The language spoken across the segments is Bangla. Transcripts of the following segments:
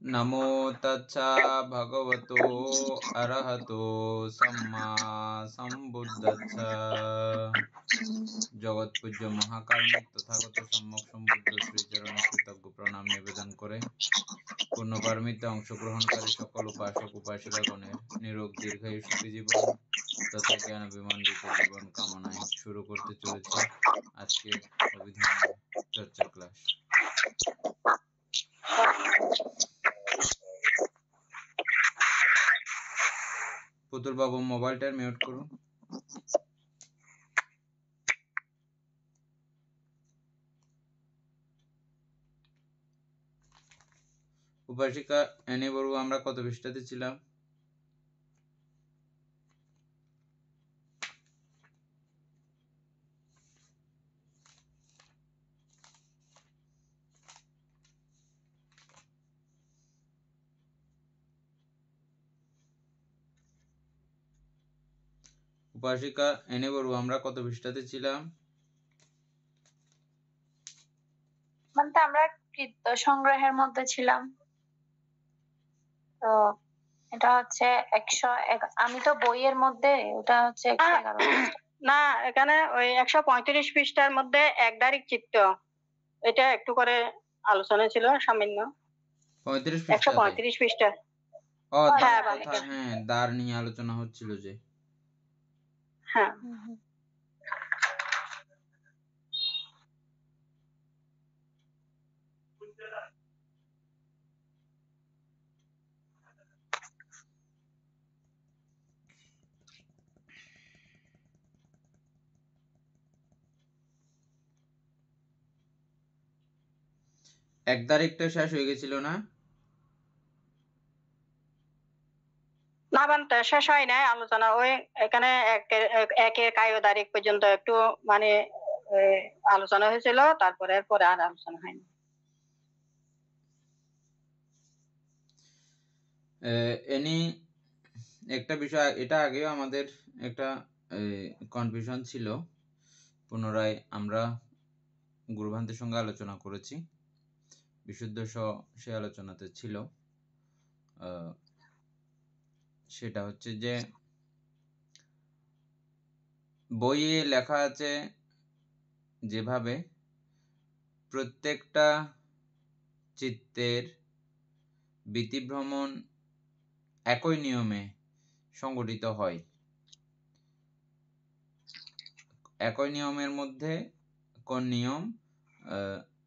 नमो तच्चा भगवतो अरहतो सम्मा सम्बुद्धच्चा। जगत पूज्य महाकारुणिक तथागत सम्यक सम्बुद्ध श्रीचरणे कृतज्ञ प्रणाम निवेदन करे पूर्णपारमिতে অংশগ্রহণকারী সকল উপাসক উপাসিকাগণের নিরোগ দীর্ঘায়ু সুখী জীবন তথা জ্ঞান বিমণ্ডিত জীবন কামনায় শুরু করতে চলেছি আজকের অভিধান চর্চা ক্লাস। পুতুল বাবু মোবাইলটা মিউট করুন। উপাসিকা এনে বড়ুয়া আমরা কত পৃষ্ঠাতে ছিলাম? উপাসিকা এনে বড়ুয়া আমরা কত পৃষ্ঠাতে ছিলাম? মানে আমরা কৃত্য সংগ্রহের মধ্যে ছিলাম, তো এটা হচ্ছে 100। আমি তো বইয়ের মধ্যে ওটা হচ্ছে 111। না, এখানে ওই 135 পৃষ্ঠার মধ্যে একদারিক চিত্ত, এটা একটু করে আলোচনা ছিল সামান্য। 135 পৃষ্ঠা। ও হ্যাঁ, হ্যাঁ, দ্বার নিয়ে আলোচনা হচ্ছিল যে। হ্যাঁ, এক তারিখটা শেষ হয়ে গেছিল না? না বানটা শেষ হয় নাই আলোচনা। ওই এখানে একের কায়ো তারিখ পর্যন্ত একটু মানে আলোচনা হয়েছিল, তারপরে এরপরে আর আলোচনা হয়নি। এনি একটা বিষয়, এটা আগেও আমাদের একটা কনফিউশন ছিল, পুনরায় আমরা গুরুভান্তের সঙ্গে আলোচনা করেছি, বিশুদ্ধ সে আলোচনাতে ছিল। সেটা হচ্ছে যে বইয়ে লেখা আছে যেভাবে প্রত্যেকটা চিত্তের বৃত্তিভ্রমণ একই নিয়মে সংগঠিত হয়। একই নিয়মের মধ্যে কোন নিয়ম?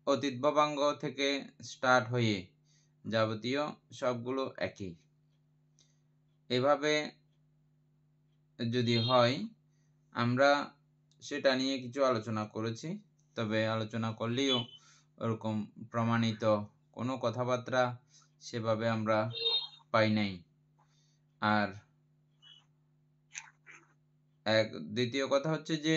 অতীত ভবাঙ্গ থেকে স্টার্ট হয়ে যাবতীয় সবগুলো একই। এভাবে যদি হয়, আমরা সেটা নিয়ে কিছু আলোচনা করেছি, তবে আলোচনা করলেও ওরকম প্রমাণিত কোনো কথাবার্তা সেভাবে আমরা পাই নাই। আর দ্বিতীয় কথা হচ্ছে যে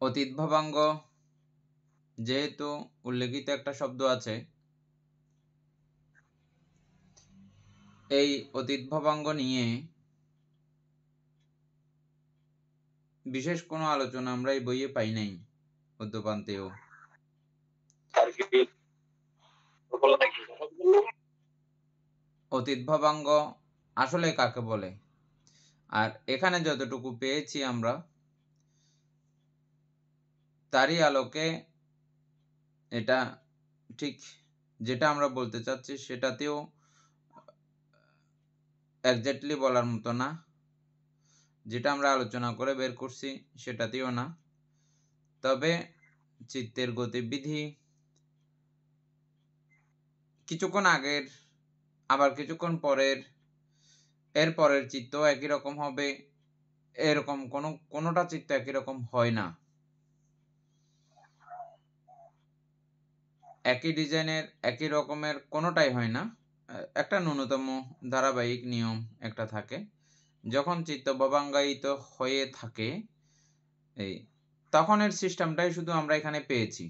অতীত ভবাঙ্গ যেহেতু উল্লেখিত একটা শব্দ আছে, এই অতীত ভবাঙ্গ নিয়ে বিশেষ কোনো আলোচনা আমরা এই বইয়ে পাই নাই, মধ্যপান্তেও। অতীত ভবাঙ্গ আসলে কাকে বলে, আর এখানে যতটুকু পেয়েছি আমরা তারই আলোকে এটা ঠিক যেটা আমরা বলতে চাচ্ছি সেটাতেও একজাক্টলি বলার মতো না, যেটা আমরা আলোচনা করে বের করছি সেটাতেও না। তবে চিত্তের গতিবিধি কিছুক্ষণ আগের আবার কিছুক্ষণ পরের, এর পরের চিত্ত একই রকম হবে, এরকম কোনোটা চিত্ত একই রকম হয় না। একই ডিজাইনের একই রকমের কোনোটাই হয় না, একটা ন্যূনতম ধারাবাহিক নিয়ম একটা থাকে। যখন চিত্ত ভবাঙ্গায়িত হয়ে থাকে এই তখন এর সিস্টেমটাই শুধু আমরা এখানে পেয়েছি।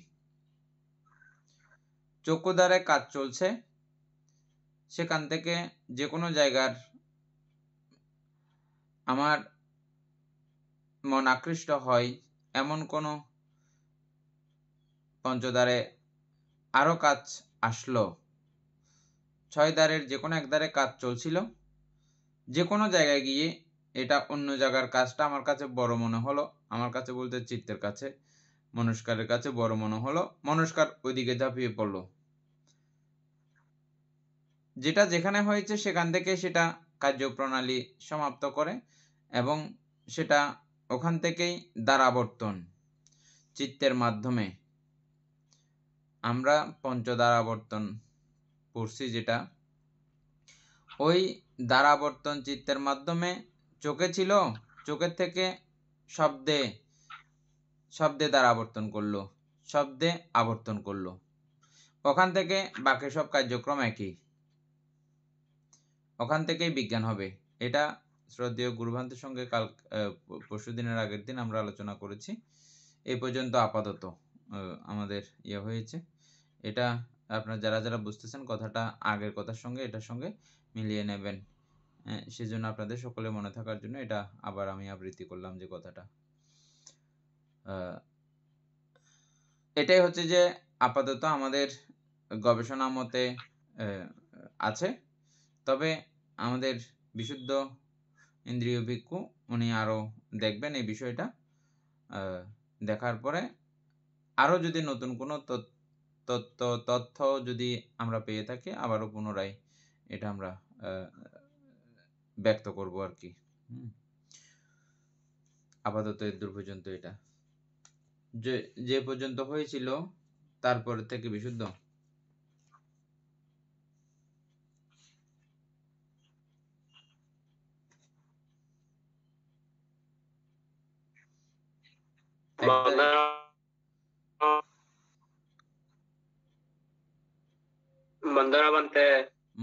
চক্ষু দ্বারে কাজ চলছে, সেখান থেকে যে কোনো জায়গার আমার মন আকৃষ্ট হয়, এমন কোনো পঞ্চদ্বারে আরো কাজ আসলো, 6 দ্বারের যে কোনো এক দ্বারে কাজ চলছিল, যে কোনো জায়গায় গিয়ে এটা অন্য জায়গার কাজটা আমার কাছে বড় মনে হলো, আমার কাছে বলতে চিত্তের কাছে, মনস্কারের কাছে বড় মনে হলো, মনস্কার ওইদিকে ঝাঁপিয়ে পড়লো। যেটা যেখানে হয়েছে সেখান থেকে সেটা কার্যপ্রণালী সমাপ্ত করে এবং সেটা ওখান থেকেই দ্বারাবর্তন চিত্তের মাধ্যমে আমরা পঞ্চদ্বারাবর্তন পড়ছি, যেটা ওই দ্বারাবর্তন চিত্তের মাধ্যমে চোখে ছিল, চোখের থেকে শব্দে শব্দে দ্বারাবর্তন করলো, শব্দে আবর্তন করলো, ওখান থেকে বাকি সব কার্যক্রম একই, ওখান থেকেই বিজ্ঞান হবে। এটা শ্রদ্ধেয় গুরুভান্তের সঙ্গে পরশুদিনের আগের দিন আমরা আলোচনা করেছি। এই পর্যন্ত আপাতত আমাদের ইয়ে হয়েছে। এটা আপনারা যারা যারা বুঝতেছেন কথাটা আগের কথার সঙ্গে এটার সঙ্গে মিলিয়ে নেবেন। সেজন্য আপনাদের সকলে মনে থাকার জন্য এটা আবার আমি আবৃত্তি করলাম যে কথাটা। এটাই হচ্ছে যে আপাতত আমাদের গবেষণা মতে আছে। তবে আমাদের বিশুদ্ধ ইন্দ্রিয় ভিক্ষু উনি আরো দেখবেন এই বিষয়টা, দেখার পরে আরো যদি নতুন কোনো তথ্য যদি আমরা পেয়ে থাকি আবারও পুনরায় এটা আমরা ব্যক্ত করব আর কি। আপাতত এর দূর পর্যন্ত এটা যে পর্যন্ত হয়েছিল তারপর থেকে বিশুদ্ধ।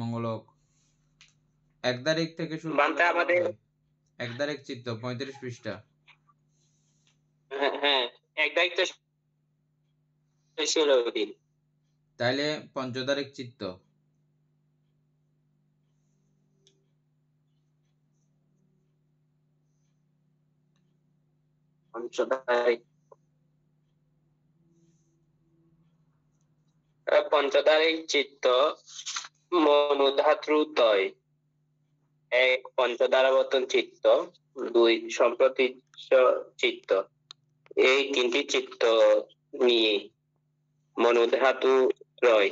মঙ্গলক 1 তারিখ থেকে শুরু করলে আমাদের 1 তারিখ চিত্ত 35 পৃষ্ঠা। হ্যাঁ 1 তারিখ তো ছিল ওদিন। তাইলে পঞ্চতারিখ চিত্ত পঞ্চতারিখ চিত্ত মনোধাতৃতয়, 1 পঞ্চদ্বারাবর্তন চিত্ত, 2 সম্প্রতিচ্ছ চিত্ত। এই 3টি চিত্ত নিয়ে মনোধাতু ত্রয়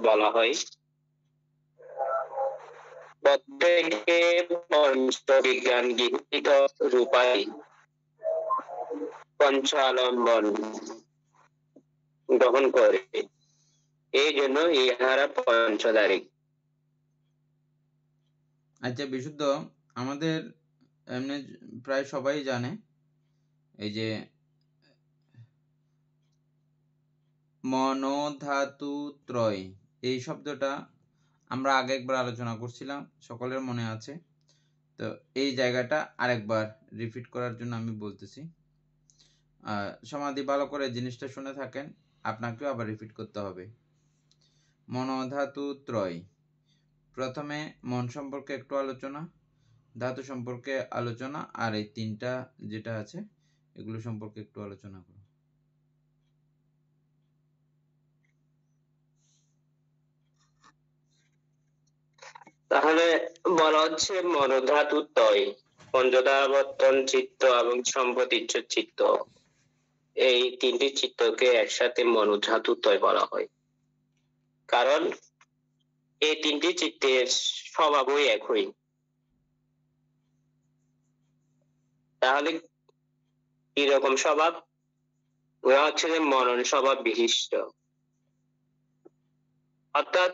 বলা হয়। প্রত্যেকে পঞ্চবিজ্ঞান গৃহীত রূপাই পঞ্চালম্বন গ্রহণ করে, এই জন্য ইহারা পঞ্চদারিক। আচ্ছা বিশুদ্ধ, আমাদের এমনি প্রায় সবাই জানে এই যে মনোধাতু ত্রয় এই শব্দটা আমরা আগে একবার আলোচনা করছিলাম, সকলের মনে আছে। তো এই জায়গাটা আরেকবার রিপিট করার জন্য আমি বলতেছি। সমাধি ভালো করে জিনিসটা শুনে থাকেন, আপনাকেও আবার রিপিট করতে হবে। মনোধাতু ত্রয়, প্রথমে মন সম্পর্কে একটু আলোচনা, ধাতু সম্পর্কে আলোচনা, আর এই 3টা যেটা আছে এগুলো সম্পর্কে একটু আলোচনা করব। তাহলে বলা হচ্ছে মনোধাতু ত্রয়, পঞ্চদ্বারাবর্তন চিত্ত এবং সম্প্রতিচ্ছ চিত্ত, এই 3টি চিত্তকে একসাথে মনোধাতু ত্রয় বলা হয়। কারণ এই 3টি চিত্তের স্বভাবই একই। তাহলে কিরকম স্বভাব? ওরা হচ্ছে যে মনন স্বভাব বিশিষ্ট, অর্থাৎ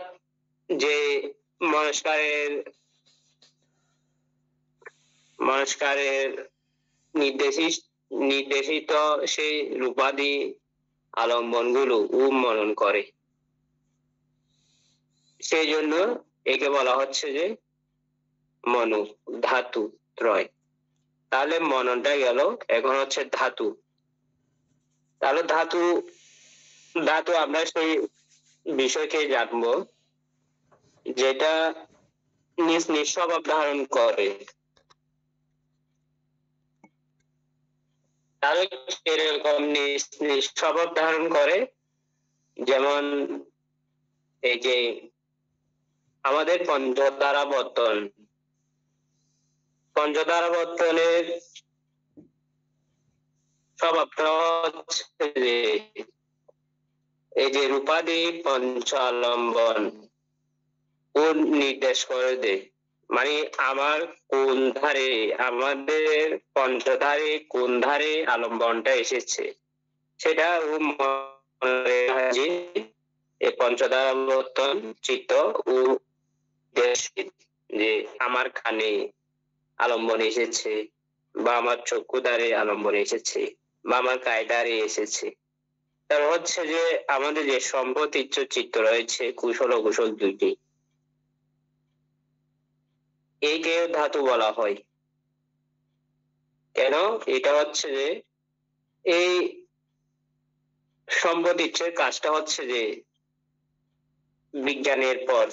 যে মনস্কারের নির্দেশিত সেই রূপাদি আলম্বন গুলো মনন করে, সেই জন্য একে বলা হচ্ছে যে মনো ধাতু ত্রয়। তাহলে মননটা গেল, এখন হচ্ছে ধাতু। তাহলে ধাতু আমরা সেই বিষয়কে জানবো যেটা নিজ নিজ স্বভাব ধারণ করে। তারা এরকম নিজ নিজ স্বভাব ধারণ করে। যেমন এই যে আমাদের পঞ্চদ্বারাবর্তনের স্বভাবটা হচ্ছে যে এই যে রূপাদি পঞ্চালম্বন কোন নির্দেশ করে দেয়, মানে আমার কোন ধারে, আমাদের পঞ্চধারে কোন ধারে আলম্বনটা এসেছে সেটা ও মনে হয় যে এই পঞ্চধারাবর্তন চিত্ত ও দেশ, যে আমার কানে আলম্বন এসেছে বা আমার চক্ষু দ্বারে আলম্বন এসেছে বা আমার কায়দারে এসেছে। তার হচ্ছে যে আমাদের যে সম্পতিচ্ছ চিত্ত রয়েছে কুশল ও কুশল দুইটি, এইকে ধাতু বলা হয়। কেন? এটা হচ্ছে যে এই সম্পতিচ্ছের কাজটা হচ্ছে যে বিজ্ঞানের পর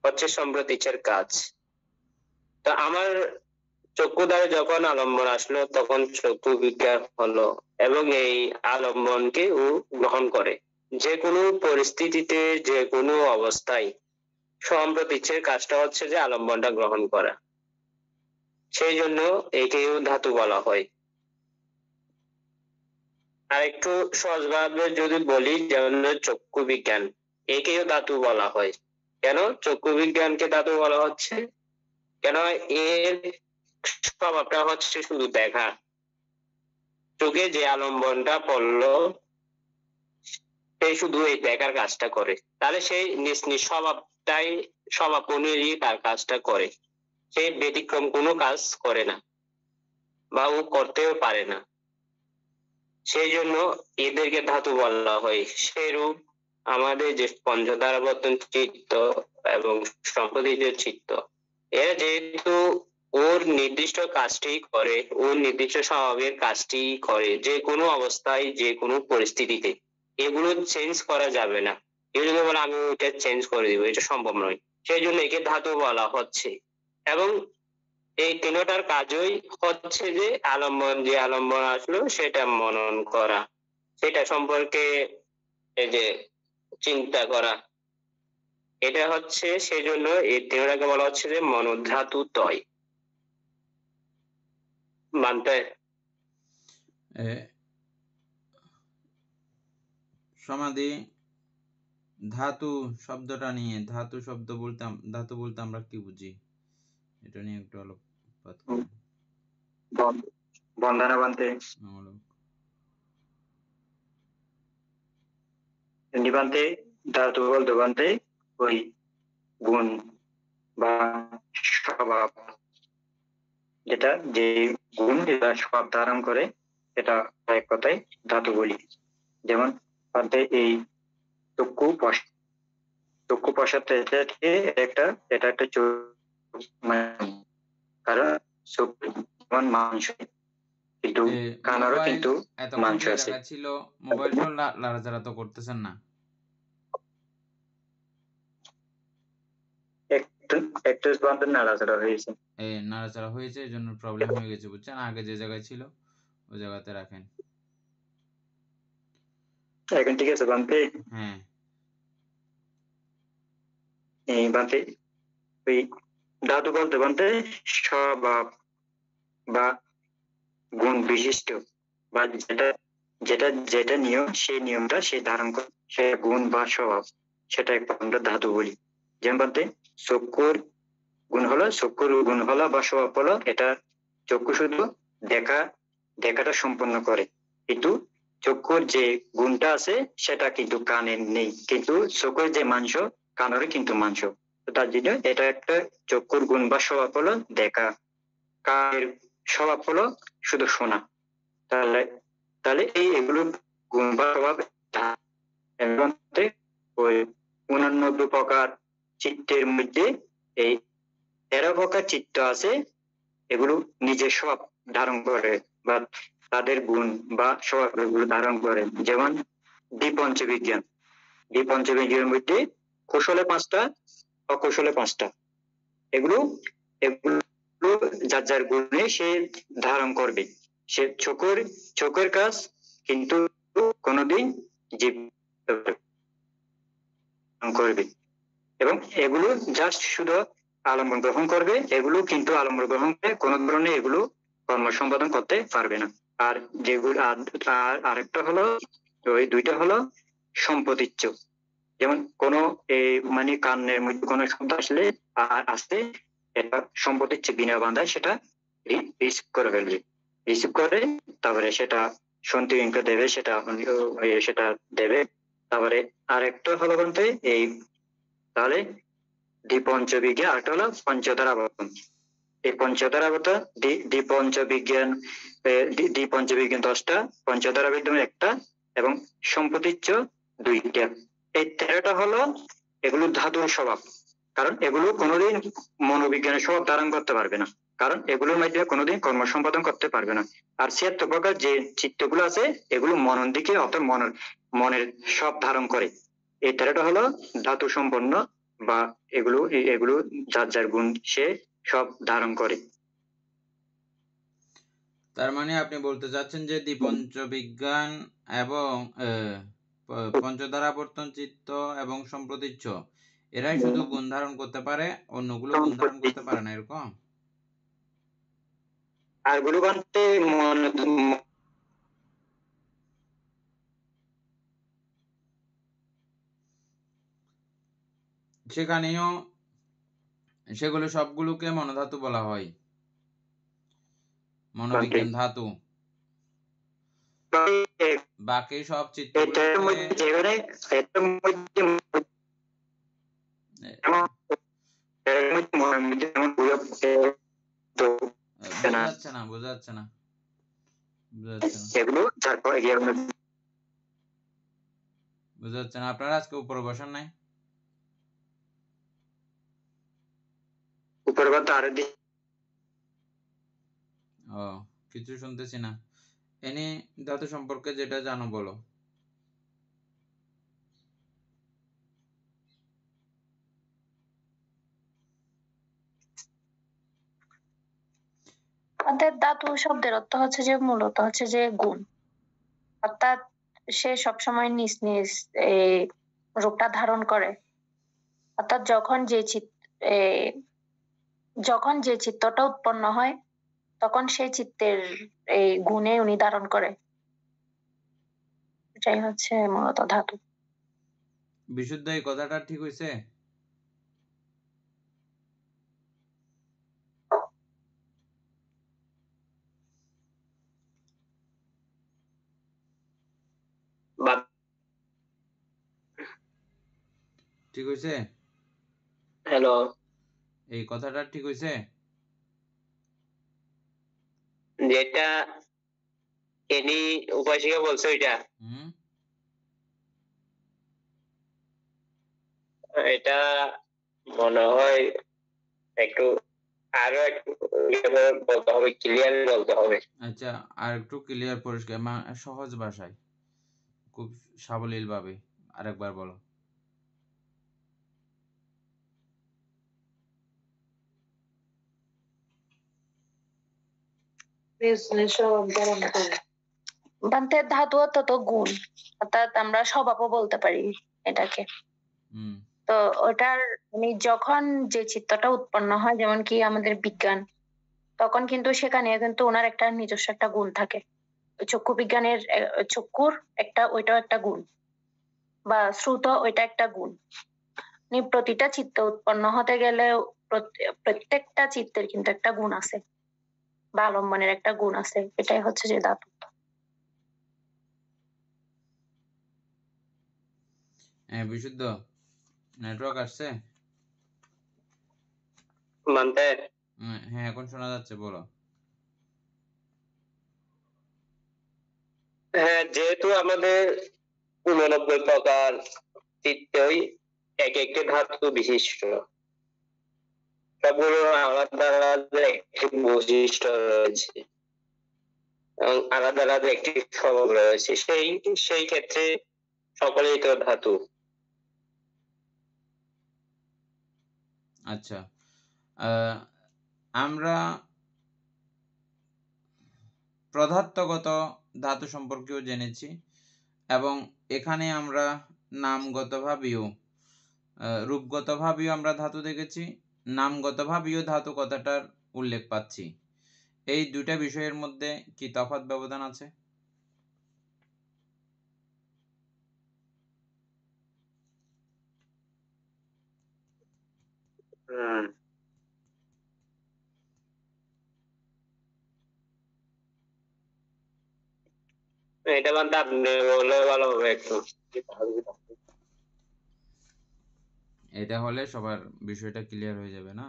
হচ্ছে সম্পতিচ্ছের কাজ। তো আমার চক্ষু দ্বারা যখন আলম্বন আসলো তখন চক্ষু বিজ্ঞান হলো এবং এই আলম্বনকে ও গ্রহণ করে। যে কোনো পরিস্থিতিতে যে কোনো অবস্থায় সম্প্রতিচ্ছের কাজটা হচ্ছে যে আলম্বনটা গ্রহণ করা, সেই জন্য একেও ধাতু বলা হয়। আর একটু সহজভাবে যদি বলি, যেমন চক্ষু বিজ্ঞান, একেও ধাতু বলা হয়। কেন চক্ষু বিজ্ঞানকে ধাতু বলা হচ্ছে? কেন এর স্বভাবটা হচ্ছে শুধু দেখা। চোখে যে আলম্বনটা পড়লো সে শুধু এই দেখার কাজটা করে, তাহলে সেই নিজ নিজ স্বভাব অনুযায়ী তার কাজটা করে, সে ব্যতিক্রম কোনো কাজ করে না বা ও করতেও পারে না। সেই জন্য এদেরকে ধাতু বলা হয়। সেরূপ আমাদের যে পঞ্চদ্বারাবর্তন চিত্ত এবং সম্পদিত চিত্ত, এরা যেহেতু ওর নির্দিষ্ট কাজটি করে, ওর নির্দিষ্ট স্বভাবের কাজটি করে, যে কোনো অবস্থায় যে কোনো পরিস্থিতিতে, এগুলো চেঞ্জ করা যাবে না। কেউ যদি বলে আমি এটা চেঞ্জ করে দিব, এটা সম্ভব নয়। সেই জন্য একে ধাতু বলা হচ্ছে। এবং এই তিনটার কাজই হচ্ছে যে যে আলম্বন আসলো সেটা মনন করা, সেটা সম্পর্কে এই যে চিন্তা করা, এটা হচ্ছে। সেই জন্য এই তিনটাকে বলা হচ্ছে যে মনোধাতু তয়। মানতে সমাধি ধাতু শব্দটা নিয়ে, ধাতু বলতে আমরা কি বুঝি, এটা নিয়ে একটু আলোকপাত করি। বন্ধনা বান্তে নিবান্তে ধাতু বলতে বান্তে ওই গুণ বা স্বভাব, যেটা যে গুণ এটা স্বভাব ধারণ করে, এটা এক কথায় ধাতু বলি। যেমন বান্তে এই চক্ষু পশ্চাতে এটা একটা কারণ চক্ষু যেমন মাংস, কিন্তু কানারও কিন্তু মাংস আছে। ছিল মোবাইলটা লাড়াচাড়া তো করতেছেন না? একটু বান্ধব নাড়াচাড়া হয়েছে, নাড়াচাড়া হয়েছে, এই জন্য প্রবলেম হয়ে গেছে, বুঝছেন? আগে যে জায়গায় ছিল ওই জায়গাতে রাখেন। এখন ঠিক আছে বান্তে? হ্যাঁ, এই বান্তে ওই ধাতু বলতে বান্তে স্বভাব বা গুণ বিশিষ্ট, বা যেটা যেটা নিয়ম, সেই নিয়মটা সে ধারণ করে, সে গুণ বা স্বভাব, সেটা আমরা ধাতু বলি। যেমন বলতে চক্ষুর গুণ হলো বা স্বভাব হলো, এটা চক্ষু শুধু দেখাটা সম্পন্ন করে, কিন্তু চক্ষুর যে গুণটা আছে সেটা কিন্তু কানের নেই, কিন্তু চক্ষুর যে মাংস কানেরও কিন্তু মাংস। তার জন্য এটা একটা চক্ষুর গুণ বা স্বভাব হলো দেখা, কানের স্বভাব হলো শুধু শোনা। তাহলে এগুলো গুণ বা স্বভাব। ওই 89 প্রকার চিত্তের মধ্যে এই 13 প্রকার চিত্ত আছে, এগুলো নিজের স্বভাব ধারণ করে বা তাদের গুণ বা স্বভাব এগুলো ধারণ করে। যেমন দ্বিপঞ্চবিজ্ঞানের মধ্যে কৌশলে 5টা, অকৌশলে 5টা। এগুলো যার যার গুণে সে ধারণ করবে। সে চোখের কাজ কিন্তু কোনোদিন জীব করবে, এবং এগুলো জাস্ট শুধু আলম্বন গ্রহণ করবে, এগুলো কিন্তু আলম্বন গ্রহণ করে কোনো ধরনের এগুলো কর্ম সম্পাদন করতে পারবে না। আর যেগুলো আরেকটা হলো, ওই দুইটা হলো সম্পত্তিচ্ছ। যেমন কোনো মানে কানের মধ্যে কোনো শব্দ আসলে আসতে, এটা সম্পত্তিচ্ছ বিনা বাঁধায় সেটা রিসিভ করে ফেলবে, রিসিভ করে তারপরে সেটা সন্তিকে দেবে, সেটা দেবে। তারপরে আরেকটা হলো বলতে এই, তাহলে দ্বিপঞ্চবিজ্ঞান, আরেকটা হলো পঞ্চধারা আবর্তন। এই পঞ্চধারা আবর্তন দ্বিপঞ্চবিজ্ঞান, দ্বিপঞ্চবিজ্ঞান 10টা, পঞ্চধারা বিদ্যমান 1টা, এবং সম্পত্তিচ্ছ 2টা। এই 13টা হলো এগুলো ধাতুর স্বভাব, কারণ এগুলো কোনোদিন মনোবিজ্ঞানের স্বভাব ধারণ করতে পারবে না, কারণ এগুলোর মাধ্যমে কোনোদিন কর্ম সম্পাদন করতে পারবে না। আর 76 প্রকার যে চিত্তগুলো আছে এগুলো মনন দিকে, অর্থাৎ মনের সব ধারণ করে। এই 13টা হলো ধাতু সম্পন্ন, বা এগুলো যার যার গুণ সে সব ধারণ করে। তার মানে আপনি বলতে চাচ্ছেন যে দ্বিপঞ্চবিজ্ঞান এবং পঞ্চধারাবর্তন চিত্ত এবং সম্প্রতিচ্ছ এরাই শুধু গুণ ধারণ করতে পারে, অন্যগুলো গুণ ধারণ করতে পারে না, এরকম? আর গুলো বলতে সেখানেও সেগুলো সবগুলোকে মনোধাতু বলা হয়, মনোবিজ্ঞান ধাতু। বাকি সব চিত্রগুলোকে বোঝা যাচ্ছে না। আপনারা আজকে উপরে বসান নাই? ও, কিছু শুনতেছি না। এনে ধাতু সম্পর্কে যেটা জানো বলো। আমাদের ধাতু শব্দের অর্থ হচ্ছে যে মূলত হচ্ছে যে গুণ, অর্থাৎ সে সবসময় নিজ নিজ এই রূপটা ধারণ করে। অর্থাৎ যখন যে চিত্তটা উৎপন্ন হয় তখন সেই চিত্তের এই গুণে উনি ধারণ করে, এটাই হচ্ছে মূলত ধাতু। বিশুদ্ধ এই কথাটা ঠিক হইছে? ঠিক হইছে? হ্যালো, এই কথাটা ঠিক হইছে? যেটা এনি উপাসিকা বলছে ওইটা, এটা মনে হয় একটু আরো একটু বলতে হবে, ক্লিয়ার বলতে হবে। আচ্ছা, আর একটু ক্লিয়ার, পরিষ্কার, সহজ ভাষায়, খুব সাবলীল ভাবে আরেকবার বলো। বান্তের ধাতু অর্থাৎ গুণ, অর্থাৎ আমরা স্বভাবও বলতে পারি এটাকে। তো ওটার যখন যে চিত্তটা উৎপন্ন হয়, যেমন কি আমাদের বিজ্ঞান, তখন কিন্তু সেখানে কিন্তু ওনার একটা নিজস্ব একটা গুণ থাকে। চক্ষু বিজ্ঞানের চক্ষুর ওইটাও একটা গুণ, বা শ্রুত ওইটা একটা গুণ। প্রতিটা চিত্ত উৎপন্ন হতে গেলে প্রত্যেকটা চিত্তের কিন্তু একটা গুণ আছে, বা আলম্বনের একটা গুণ আছে, এটাই হচ্ছে যে ধাতু। বিশুদ্ধ নেটওয়ার্ক আসছে? মানতে হ্যাঁ, এখন শোনা যাচ্ছে, বলো। হ্যাঁ, যেহেতু আমাদের 89 প্রকার চিত্তই এক একটি ধাতু বিশিষ্ট, সবগুলো আলাদা আলাদা একটি বৈশিষ্ট্য রয়েছে এবং আলাদা আলাদা একটি স্বভাব রয়েছে, সেই ক্ষেত্রে সকলেই তো ধাতু। আচ্ছা, আমরা পদার্থগত ধাতু সম্পর্কেও জেনেছি এবং এখানে আমরা নামগতভাবেও রূপগতভাবেও আমরা ধাতু দেখেছি, নামগতভাবেও ধাতু কথাটার উল্লেখ পাচ্ছি। এই দুইটা বিষয়ের মধ্যে কি তফাৎ ব্যবধান আছে? এটা বান্ধে আপনি বললে ভালো হবে একটু। এটা হলে সবার বিষয়টা ক্লিয়ার হয়ে যাবে না?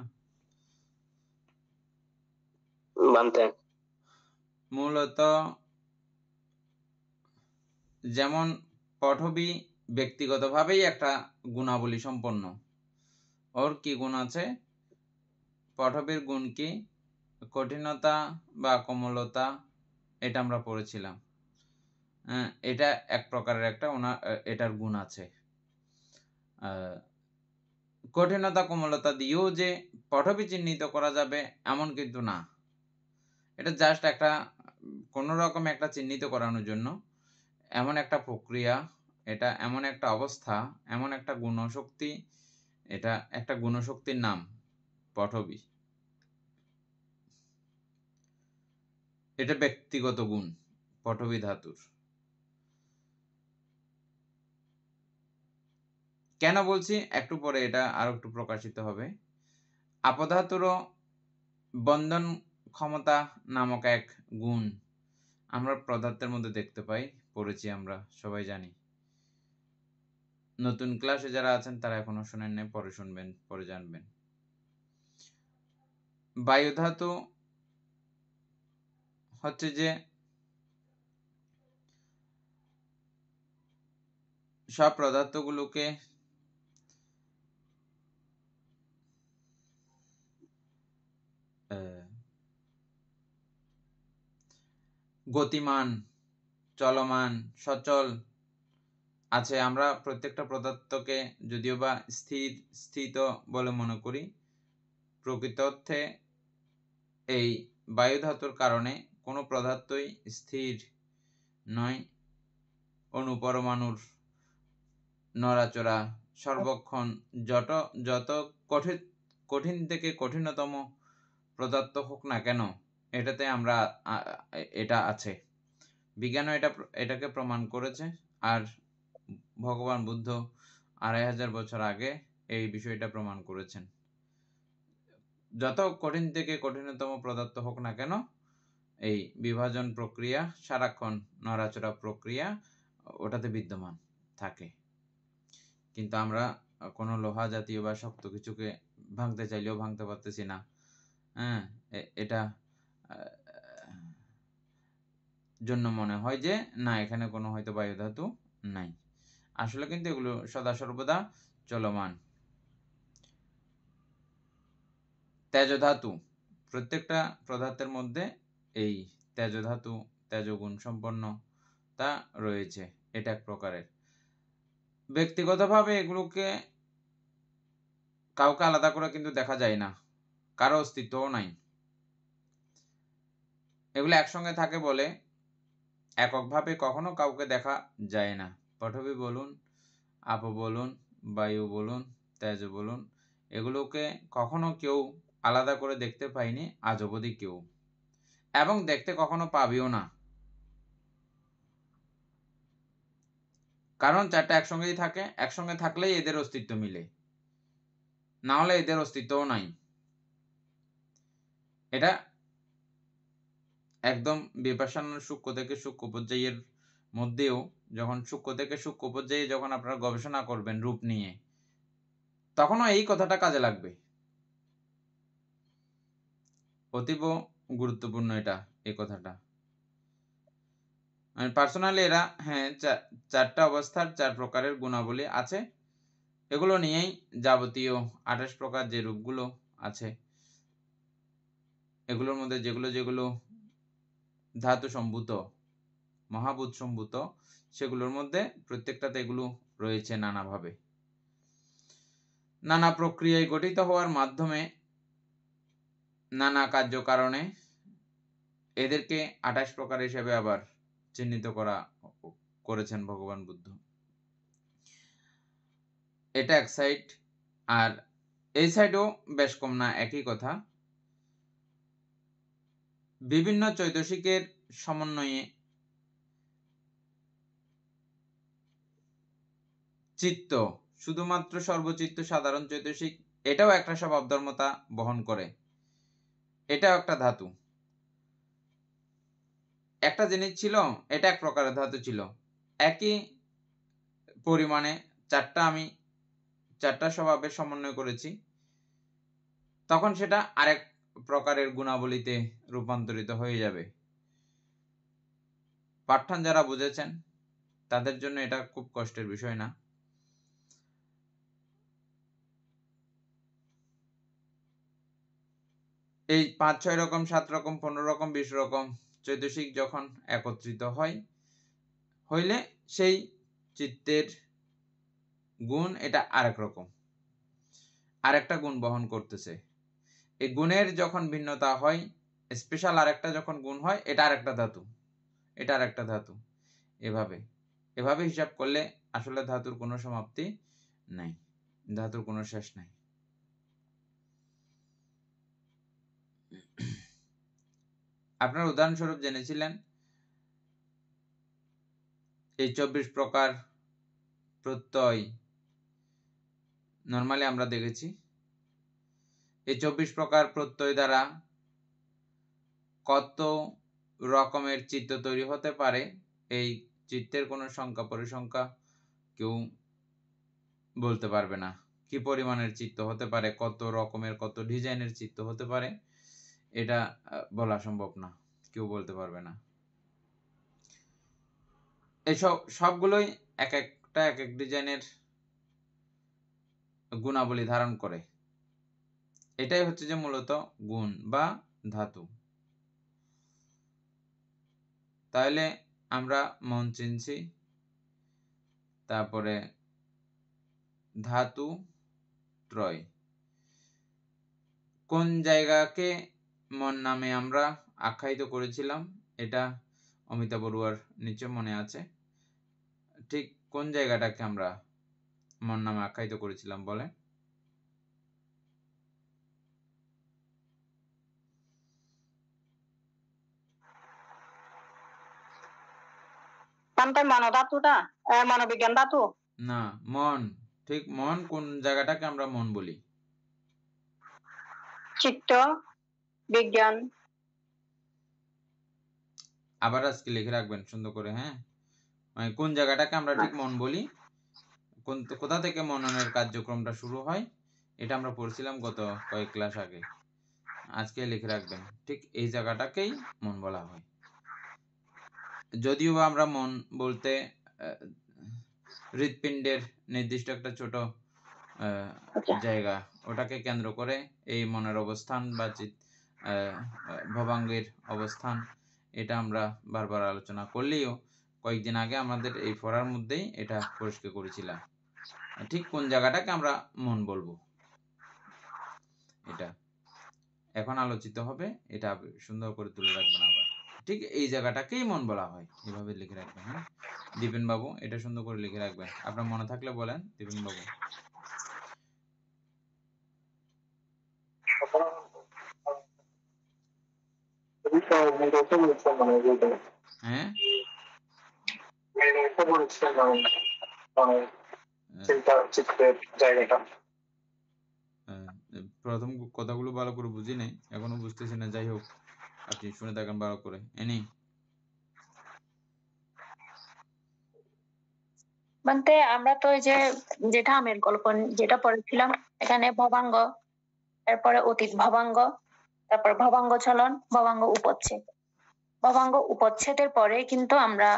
বান্ধে মূলত যেমন পঠবী ব্যক্তিগতভাবেই একটা গুণাবলী সম্পন্ন। ওর কি গুণ আছে? পঠবীর গুণ কি? কঠিনতা বা কোমলতা, এটা আমরা পড়েছিলাম। এটা এক প্রকারের একটা এটার গুণ আছে। কঠিনতা কোমলতা দিয়েও যে পঠবী চিহ্নিত করা যাবে এমন কিন্তু না। এটা জাস্ট একটা কোনো রকম একটা চিহ্নিত করানোর জন্য এমন একটা প্রক্রিয়া, এটা এমন একটা অবস্থা, এমন একটা গুণশক্তি, এটা একটা গুণশক্তির নাম পঠবী। এটা ব্যক্তিগত গুণ পঠবী ধাতুর। কেন বলছি একটু পরে, এটা আরো একটু প্রকাশিত হবে। আপধাতুরও বন্ধন ক্ষমতা নামক এক গুণ আমরা পদার্থের মধ্যে দেখতে পাই, পড়েছি আমরা, সবাই জানি। নতুন ক্লাসে যারা আছেন তারা এখনো শোনেন নাই, পরে শুনবেন, পরে জানবেন। বায়ু ধাতু হচ্ছে যে সব পদার্থগুলোকে গতিমান, চলমান, সচল আছে। আমরা প্রত্যেকটা পদার্থকে যদিও বা স্থিত বলে মনে করি, প্রকৃত অর্থে এই বায়ু ধাতুর কারণে কোনো পদার্থই স্থির নয়। অণুপরমাণুর নড়াচড়া সর্বক্ষণ যত কঠিন থেকে কঠিনতম পদার্থ হোক না কেন, এটাতে আমরা এটা আছে। বিজ্ঞানও এটাকে প্রমাণ করেছে। আর ভগবান বুদ্ধ 2500 বছর আগে এই বিষয়টা প্রমাণ করেছেন। যত কঠিন থেকে কঠিনতম পদার্থ হোক না কেন, এই বিভাজন প্রক্রিয়া, সারাক্ষণ নড়াচড়া প্রক্রিয়া ওটাতে বিদ্যমান থাকে। কিন্তু আমরা কোনো লোহা জাতীয় বা শক্ত কিছুকে ভাঙতে চাইলেও ভাঙতে পারতেছি না। এটা জন্য মনে হয় যে না, এখানে কোনো হয়তো বায়ু ধাতু নাই। আসলে কিন্তু এগুলো সদা সর্বদা চলমান। তেজ ধাতু, প্রত্যেকটা পদার্থের মধ্যে এই তেজ ধাতু, তেজগুণ সম্পন্ন তা রয়েছে। এটা এক প্রকারের। ব্যক্তিগতভাবে এগুলোকে কাউকে আলাদা করে কিন্তু দেখা যায় না, কারো অস্তিত্বও নাই। এগুলো একসঙ্গে থাকে বলে এককভাবে কখনো কাউকে দেখা যায় না। পঠবী বলুন, আপ বলুন, বায়ু বলুন, তেজ বলুন, এগুলোকে কখনো কেউ আলাদা করে দেখতে পাইনি আজ অবধি কেউ, এবং দেখতে কখনো পাবেও না। কারণ চারটা একসঙ্গেই থাকে, একসঙ্গে থাকলেই এদের অস্তিত্ব মিলে, না হলে এদের অস্তিত্বও নাই। এটা একদম বিপাশানোর সূক্ষ্ম থেকে সূক্ষ্ম পর্যায়ের মধ্যেও, যখন সূক্ষ্ম থেকে সূক্ষ্ম পর্যায়ে যখন আপনারা গবেষণা করবেন রূপ নিয়ে, তখনও এই কথাটা কাজে লাগবে। অতীব গুরুত্বপূর্ণ এটা, এই কথাটা। পার্সোনালি এরা চারটা অবস্থার 4 প্রকারের গুণাবলী আছে। এগুলো নিয়েই যাবতীয় 28 প্রকার যে রূপগুলো আছে, এগুলোর মধ্যে যেগুলো যেগুলো ধাতু সম্ভূত, মহাভূত সম্ভূত, সেগুলোর মধ্যে প্রত্যেকটাতে এগুলো রয়েছে নানাভাবে, নানা প্রক্রিয়ায় গঠিত হওয়ার মাধ্যমে, নানা কার্যকারণে এদেরকে 28 প্রকার হিসেবে আবার চিহ্নিত করেছেন ভগবান বুদ্ধ। এটা এক সাইড, আর এই সাইডও বেশ কম না, একই কথা। বিভিন্ন চৈতসিকের সমন্বয়ে চিত্ত, শুধুমাত্র সর্বচিত্ত সাধারণ চৈতসিক, এটাও একটা স্বভাবধর্মতা বহন করে, এটাও একটা ধাতু। একটা জিনিস ছিল, এটা এক প্রকারের ধাতু ছিল, একই পরিমাণে আমি চারটা স্বভাবের সমন্বয় করেছি, তখন সেটা আরেক প্রকারের গুণাবলীতে রূপান্তরিত হয়ে যাবে। পাঠ্যান যারা বুঝেছেন তাদের জন্য এটা খুব কষ্টের বিষয় না। এই 5-6 রকম, 7 রকম, 15 রকম, 20 রকম চৈতসিক যখন একত্রিত হইলে সেই চিত্তের গুণ এটা আরেক রকম, আরেকটা গুণ বহন করতেছে। এই গুণের যখন ভিন্নতা হয়, স্পেশাল আরেকটা যখন গুণ হয়, এটা আরেকটা ধাতু, এটা আরেকটা ধাতু। এভাবে হিসাব করলে আসলে ধাতুর কোনো সমাপ্তি নাই, ধাতুর কোনো শেষ নাই। আপনার উদাহরণস্বরূপ জেনেছিলেন এই 24 প্রকার প্রত্যয়, নরমালি আমরা দেখেছি এই 24 প্রকার প্রত্যয় দ্বারা কত রকমের চিত্ত তৈরি হতে পারে, এই চিত্তের কোনো সংখ্যা পরিসংখ্যা কেউ বলতে পারবে না। কি পরিমাণের চিত্ত হতে পারে, কত রকমের, কত ডিজাইনের চিত্ত হতে পারে, এটা বলা সম্ভব না, কেউ বলতে পারবে না। এইসব সবগুলোই এক একটা এক এক ডিজাইনের গুণাবলী ধারণ করে। এটাই হচ্ছে যে মূলত গুণ বা ধাতু। তাহলে আমরা মন চিনছি, তারপরে ধাতু ত্রয়। কোন জায়গাকে মন নামে আমরা আখ্যায়িত করেছিলাম, এটা অমিতা বড়ুয়ার নিচে মনে আছে। ঠিক কোন জায়গাটাকে আমরা মন নামে আখ্যায়িত করেছিলাম বলে? মনোধাতুটা, মনোবিজ্ঞান ধাতু না, মন। ঠিক মন কোন জায়গাটাকে আমরা মন বলি? চিত্ত বিজ্ঞান। আবার আজকে লিখে রাখবেন সুন্দর করে, হ্যাঁ? মানে কোন জায়গাটাকে আমরা ঠিক মন বলি, কোথা থেকে মননের কার্যক্রমটা শুরু হয়, এটা আমরা পড়ছিলাম গত কয়েক ক্লাস আগে। আজকে লিখে রাখবেন, ঠিক এই জায়গাটাকেই মন বলা হয়। যদিও আমরা মন বলতে হৃৎপিণ্ডের নির্দিষ্ট একটা ছোট জায়গা, ওটাকে কেন্দ্র করে এই মনের অবস্থান বা ভবাঙ্গের অবস্থান, এটা আমরা বারবার আলোচনা করলেও কয়েকদিন আগে আমাদের এই পড়ার মধ্যেই এটা পরিষ্কার করেছিলাম, ঠিক কোন জায়গাটাকে আমরা মন বলবো, এটা এখন আলোচিত হবে। এটা সুন্দর করে তুলে রাখবেন আবার, ঠিক এই জায়গাটাকেই মন বলা হয়, এভাবে লিখে রাখবেন। হ্যাঁ দীপেন বাবু, এটা সুন্দর করে লিখে রাখবেন, আপনার মনে থাকলে বলেন দীপেন বাবু। হ্যাঁ প্রথম কথাগুলো ভালো করে বুঝি নাই, এখনো বুঝতেছি না, যাই হোক আপনি শুনে থাকেন ভালো করে। এনি বলতে আমরা তো ওই যে যেটা আমের গল্প যেটা পড়েছিলাম, এখানে ভবাঙ্গ, তারপরে অতীত ভবাঙ্গ, তারপর ভবাঙ্গ চলন, ভবাঙ্গ উপচ্ছেদ। ভবাঙ্গ উপচ্ছেদের পরে কিন্তু আমরা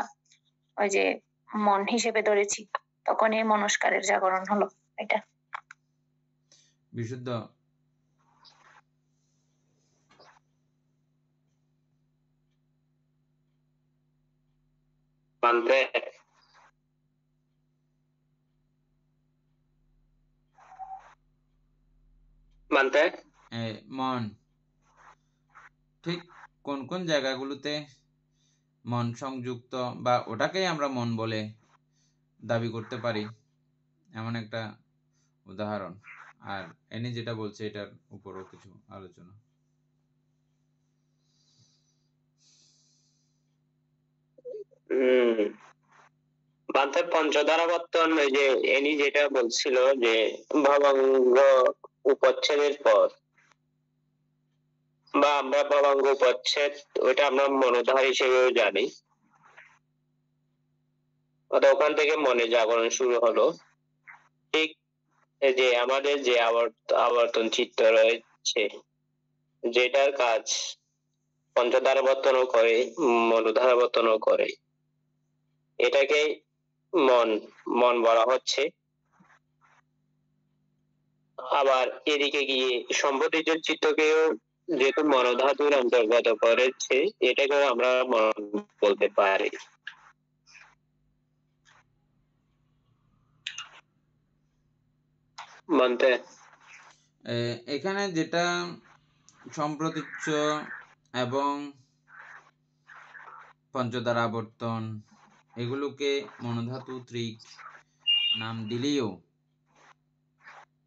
ওই যে মন হিসেবে ধরেছি, তখন এই মনস্কারের জাগরণ হলো। এটা বিশুদ্ধ মানতে মন ঠিক কোন কোন জায়গাগুলোতে মন সংযুক্ত বা ওটাকেই আমরা মন বলে দাবি করতে পারি, এমন একটা উদাহরণ। আর এনি যেটা বলছে এটার উপরও কিছু আলোচনা। বান্তের পঞ্চধারাবর্তন, ওই যে এনি যেটা বলছিল যে ভবাঙ্গ উপচ্ছেদের পর, বা আমরা ভবাঙ্গ উপচ্ছেদ ওইটা আমরা মনোধার হিসেবেও জানি, ওখান থেকে মনে জাগরণ শুরু হলো। ঠিক এই যে আমাদের যে আবর্তন চিত্ত রয়েছে, যেটার কাজ পঞ্চধারাবর্তনও করে, মনোধারাবর্তনও করে, এটাকে মন মন বলা হচ্ছে। আবার এদিকে গিয়ে সম্পত্তিজ চিত্তকেও যেহেতু মনোধাতুর অন্তর্গত করেছে, এটাকেও আমরা মন বলতে পারি। মানতে এখানে যেটা সম্প্রতীচ্য এবং পঞ্চদ্বার আবর্তন এগুলোকে মনোধাতু ত্রিক নাম দিলেও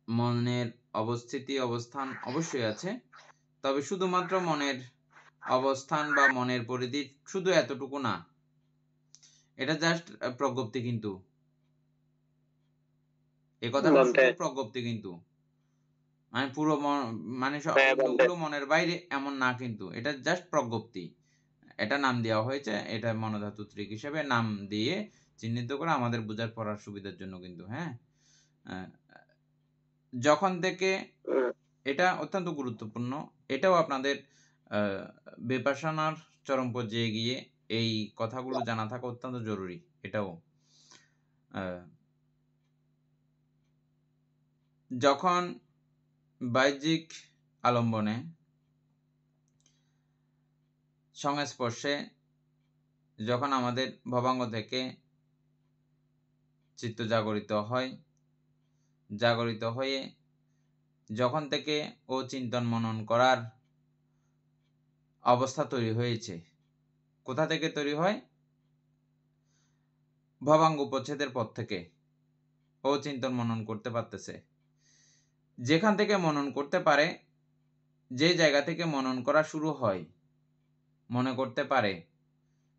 মনের অবস্থিতি অবস্থান অবশ্যই আছে, তবে শুধুমাত্র মনের অবস্থান বা মনের পরিধি শুধু এতটুকু না, এটা জাস্ট প্রজ্ঞপ্তি। কিন্তু এ কথাটা শুধু প্রজ্ঞপ্তি, কিন্তু মানে পুরো মানে সবগুলো মনের বাইরে এমন না, কিন্তু এটা জাস্ট প্রজ্ঞপ্তি। এটা নাম দেওয়া হয়েছে, এটা মনোধাতু ত্রিক হিসেবে নাম দিয়ে চিহ্নিত করে আমাদের বোঝার পড়ার সুবিধার জন্য কিন্তু। হ্যাঁ, যখন থেকে এটা অত্যন্ত গুরুত্বপূর্ণ, এটাও আপনাদের বিপাশনার চরম পর্যায়ে গিয়ে এই কথাগুলো জানা থাকা অত্যন্ত জরুরি। এটাও যখন বাহ্যিক আলম্বনে সংস্পর্শে যখন আমাদের ভবাঙ্গ থেকে চিত্ত জাগরিত হয়, জাগরিত হয়ে যখন থেকে ও চিন্তন মনন করার অবস্থা তৈরি হয়েছে, কোথা থেকে তৈরি হয়? ভবাঙ্গ উপচ্ছেদের পর থেকে ও চিন্তন মনন করতে পারতেছে। যেখান থেকে মনন করতে পারে, যে জায়গা থেকে মনন করা শুরু হয়, মনে করতে পারে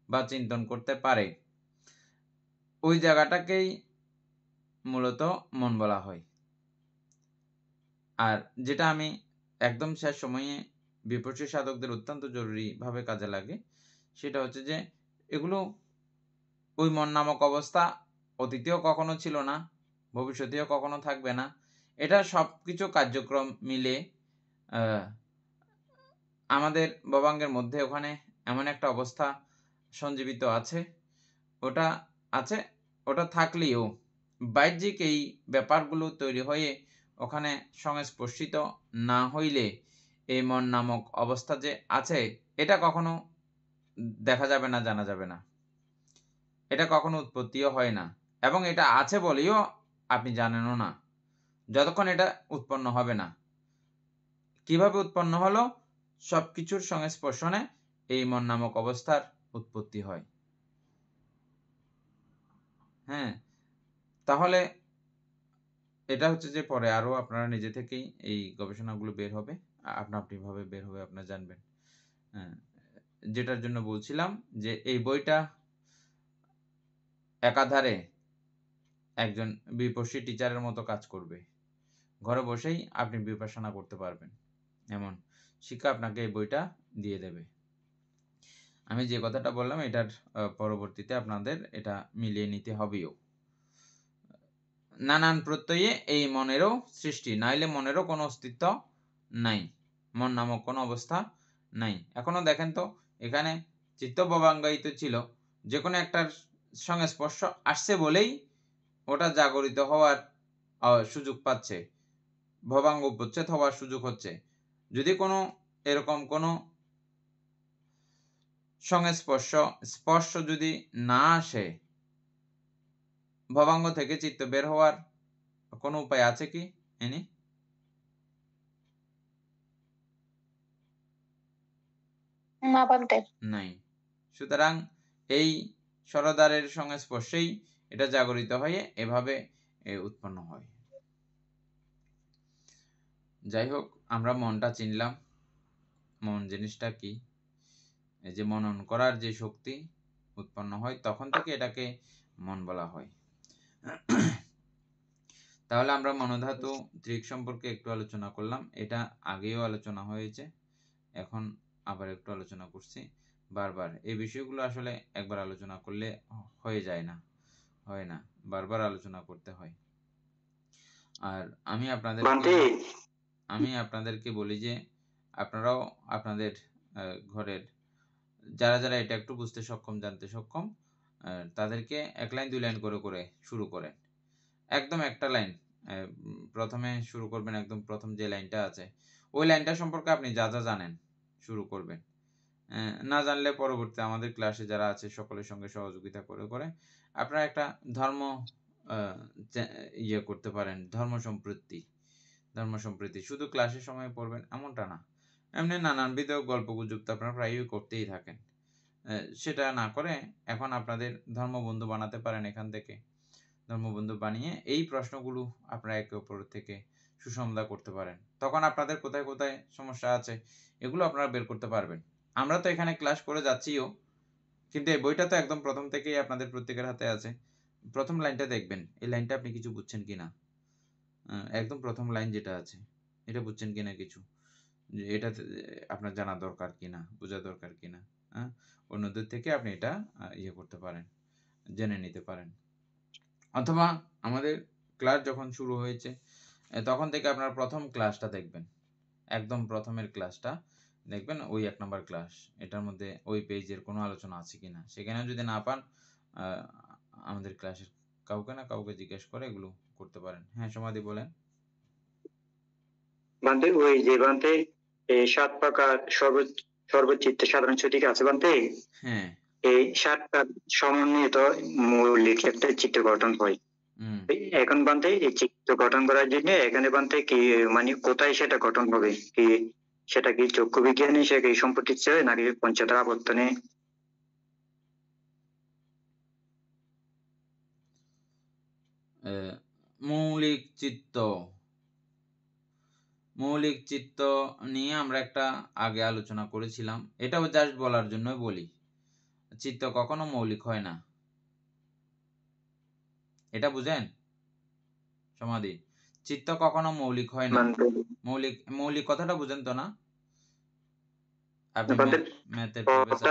বা চিন্তন করতে পারে, ওই জায়গাটাকেই মূলত মন বলা হয়। আর যেটা আমি একদম শেষ সময়ে বিপর্যয় সাধকদের অত্যন্ত জরুরিভাবে কাজে লাগে, সেটা হচ্ছে যে এগুলো ওই মন নামক অবস্থা অতীতেও কখনো ছিল না, ভবিষ্যতেও কখনো থাকবে না। এটা সব কিছু কার্যক্রম মিলে আমাদের ভবাঙ্গের মধ্যে ওখানে এমন একটা অবস্থা সঞ্জীবিত আছে, ওটা আছে। ওটা থাকলেও বাহ্যিক এই ব্যাপারগুলো তৈরি হয়ে ওখানে সংস্পর্শিত না হইলে এই মন নামক অবস্থা যে আছে, এটা কখনো দেখা যাবে না, জানা যাবে না, এটা কখনো উৎপত্তিও হয় না, এবং এটা আছে বলেও আপনি জানেনও না যতক্ষণ এটা উৎপন্ন হবে না। কিভাবে উৎপন্ন হলো? সবকিছুর সংস্পর্শনে এই মন নামক অবস্থার উৎপত্তি হয়। হ্যাঁ, তাহলে এটা হচ্ছে যে পরে আরো আপনারা নিজে থেকেই এই গবেষণাগুলো বের হবে, আপনা আপনি ভাবে বের হবে, আপনারা জানবেন। যেটার জন্য বলছিলাম যে এই বইটা একাধারে একজন বিপস্সী টিচারের মতো কাজ করবে। ঘরে বসেই আপনি বিপাসনা করতে পারবেন, এমন শিক্ষা আপনাকে এই বইটা দিয়ে দেবে। আমি যে কথাটা বললাম এটার পরবর্তীতে আপনাদের এটা মিলিয়ে নিতে হবেও। নানান প্রত্যয়ে এই মনেরও সৃষ্টি, নাইলে মনেরও কোনো অস্তিত্ব নাই, মন নামক কোনো অবস্থা নাই। এখনো দেখেন তো, এখানে চিত্ত ভবাঙ্গায়িত ছিল, যে কোনো একটার সঙ্গে স্পর্শ আসছে বলেই ওটা জাগরিত হওয়ার সুযোগ পাচ্ছে, ভবাঙ্গ উপচ্ছেদ হওয়ার সুযোগ হচ্ছে। যদি কোনো এরকম কোনো সংস্পর্শ স্পর্শ যদি না আসে, ভবাঙ্গ থেকে চিত্ত বের হওয়ার কোনো উপায় আছে কি? এনি না বানতে নাই। সুতরাং এই স্বরদ্বারের সংস্পর্শেই এটা জাগরিত হয়ে এভাবে উৎপন্ন হয়। যাই হোক, আমরা মনটা চিনলাম। মন জিনিসটা কি? এই যে মনন করার যে শক্তি উৎপন্ন হয়, তখন থেকে এটাকে মন বলা হয়। তাহলে আমরা মনোধাতু ত্রিক সম্পর্কে একটু আলোচনা করলাম। এটা আগেও আলোচনা হয়েছে, এখন আবার একটু আলোচনা করছি। বারবার এই বিষয়গুলো আসলে একবার আলোচনা করলে হয়ে যায় না, হয় না, বারবার আলোচনা করতে হয়। আর আমি আপনাদেরকে বলি যে আপনারাও আপনাদের ঘরের যারা যারা এটা একটু বুঝতে সক্ষম, জানতে সক্ষম, তাদেরকে 1 লাইন 2 লাইন করে করে শুরু করেন। একদম একটা লাইন প্রথমে শুরু করবেন, একদম প্রথম যে লাইনটা আছে ওই লাইনটা সম্পর্কে আপনি যা যা জানেন শুরু করবেন। না জানলে পরবর্তী আমাদের ক্লাসে যারা আছে সকলের সঙ্গে সহযোগিতা করে করে আপনারা একটা ধর্ম ইয়ে করতে পারেন। ধর্ম সম্প্রীতি শুধু ক্লাসের সময় পড়বেন এমনটা না, এমনি নানানবিধ গল্পগুজব তো আপনারা প্রায়ই করতেই থাকেন। সেটা না করে এখন আপনাদের ধর্মবন্ধু বানাতে পারেন। এখান থেকে ধর্মবন্ধু বানিয়ে এই প্রশ্নগুলো আপনারা একে অপরের থেকে সুসংবাদ করতে পারেন। তখন আপনাদের কোথায় কোথায় সমস্যা আছে এগুলো আপনারা বের করতে পারবেন। আমরা তো এখানে ক্লাস করে যাচ্ছিও, কিন্তু এই বইটা তো একদম প্রথম থেকেই আপনাদের প্রত্যেকের হাতে আছে। প্রথম লাইনটা দেখবেন, এই লাইনটা আপনি কিছু বুঝছেন কিনা, একদম প্রথম লাইন যেটা আছে এটা বুঝছেন কিনা, কিছু এটা আপনার জানা দরকার কিনা, বোঝা দরকার কিনা। অন্যদের থেকে আপনি এটা ইয়ে করতে পারেন, জেনে নিতে পারেন। অথবা আমাদের ক্লাস যখন শুরু হয়েছে তখন থেকে আপনারা প্রথম ক্লাসটা দেখবেন, একদম প্রথমের ক্লাসটা দেখবেন, ওই 1 নম্বর ক্লাস, এটার মধ্যে ওই পেজের কোনো আলোচনা আছে কিনা। সেখানে যদি না পান আমাদের ক্লাসের কাউকে না কাউকে জিজ্ঞেস করে এগুলো করতে পারেন। হ্যাঁ সমাধি বলেন। বান্তে ওই যে বান্তে 7 প্রকার সর্বচিত্ত সাধারণ ছুটিকে আছে বান্তে, হ্যাঁ এই 7টা সমন্বিত মৌলিক একটা চিত্র গঠন হয়। এখন বান্তে এই চিত্র গঠন করার জন্য এখানে বান্তে কি মানে কোথায় সেটা গঠন হবে, কি সেটা কি চক্ষু বিজ্ঞানে সে কি সম্পত্তি চায় নাকি পঞ্চতত্ত্ব আবর্তনে? মৌলিক চিত্ত নিয়ে আমরা একটা আগে আলোচনা করেছিলাম। এটাও জাস্ট বলার জন্য বলি, চিত্ত কখনো মৌলিক হয় না, এটা বুঝেন সমাধি? চিত্ত কখনো মৌলিক হয় না। মৌলিক কথাটা বুঝেন তো না? আপনি ম্যাথের প্রফেসর।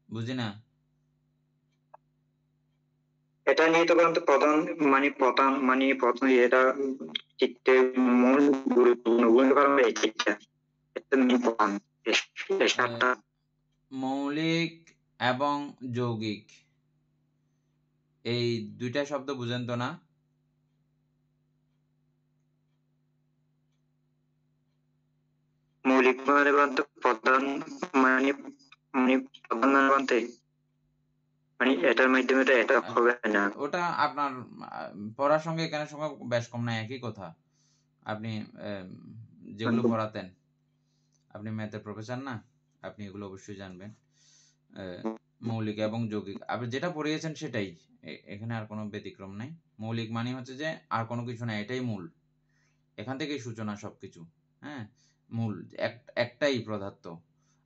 বুঝি না। এটা নিয়ে তো প্রধান এটা চিত্তের মূল গুরুত্বপূর্ণ ভূমিকা পালন করে এই চিত্তটা। মৌলিক এবং যৌগিক এই দুইটা শব্দ বুঝেন তো না? মৌলিক প্রধান এটার মাধ্যমে এটা হবে না। ওটা আপনার পড়ার সঙ্গে এখানে সঙ্গে বেশ কম না, একই কথা। আপনি যেগুলো পড়াতেন, আপনি ম্যাথের প্রফেসর না, আপনি এগুলো অবশ্যই জানবেন। মৌলিক এবং যৌগিক আপনি যেটা পড়িয়েছেন সেটাই, এখানে আর কোনো ব্যতিক্রম নাই। মৌলিক মানে হচ্ছে যে আর কোনো কিছু না, এটাই মূল, এখান থেকেই সূচনা সবকিছু। হ্যাঁ, মূল একটাই পদার্থ।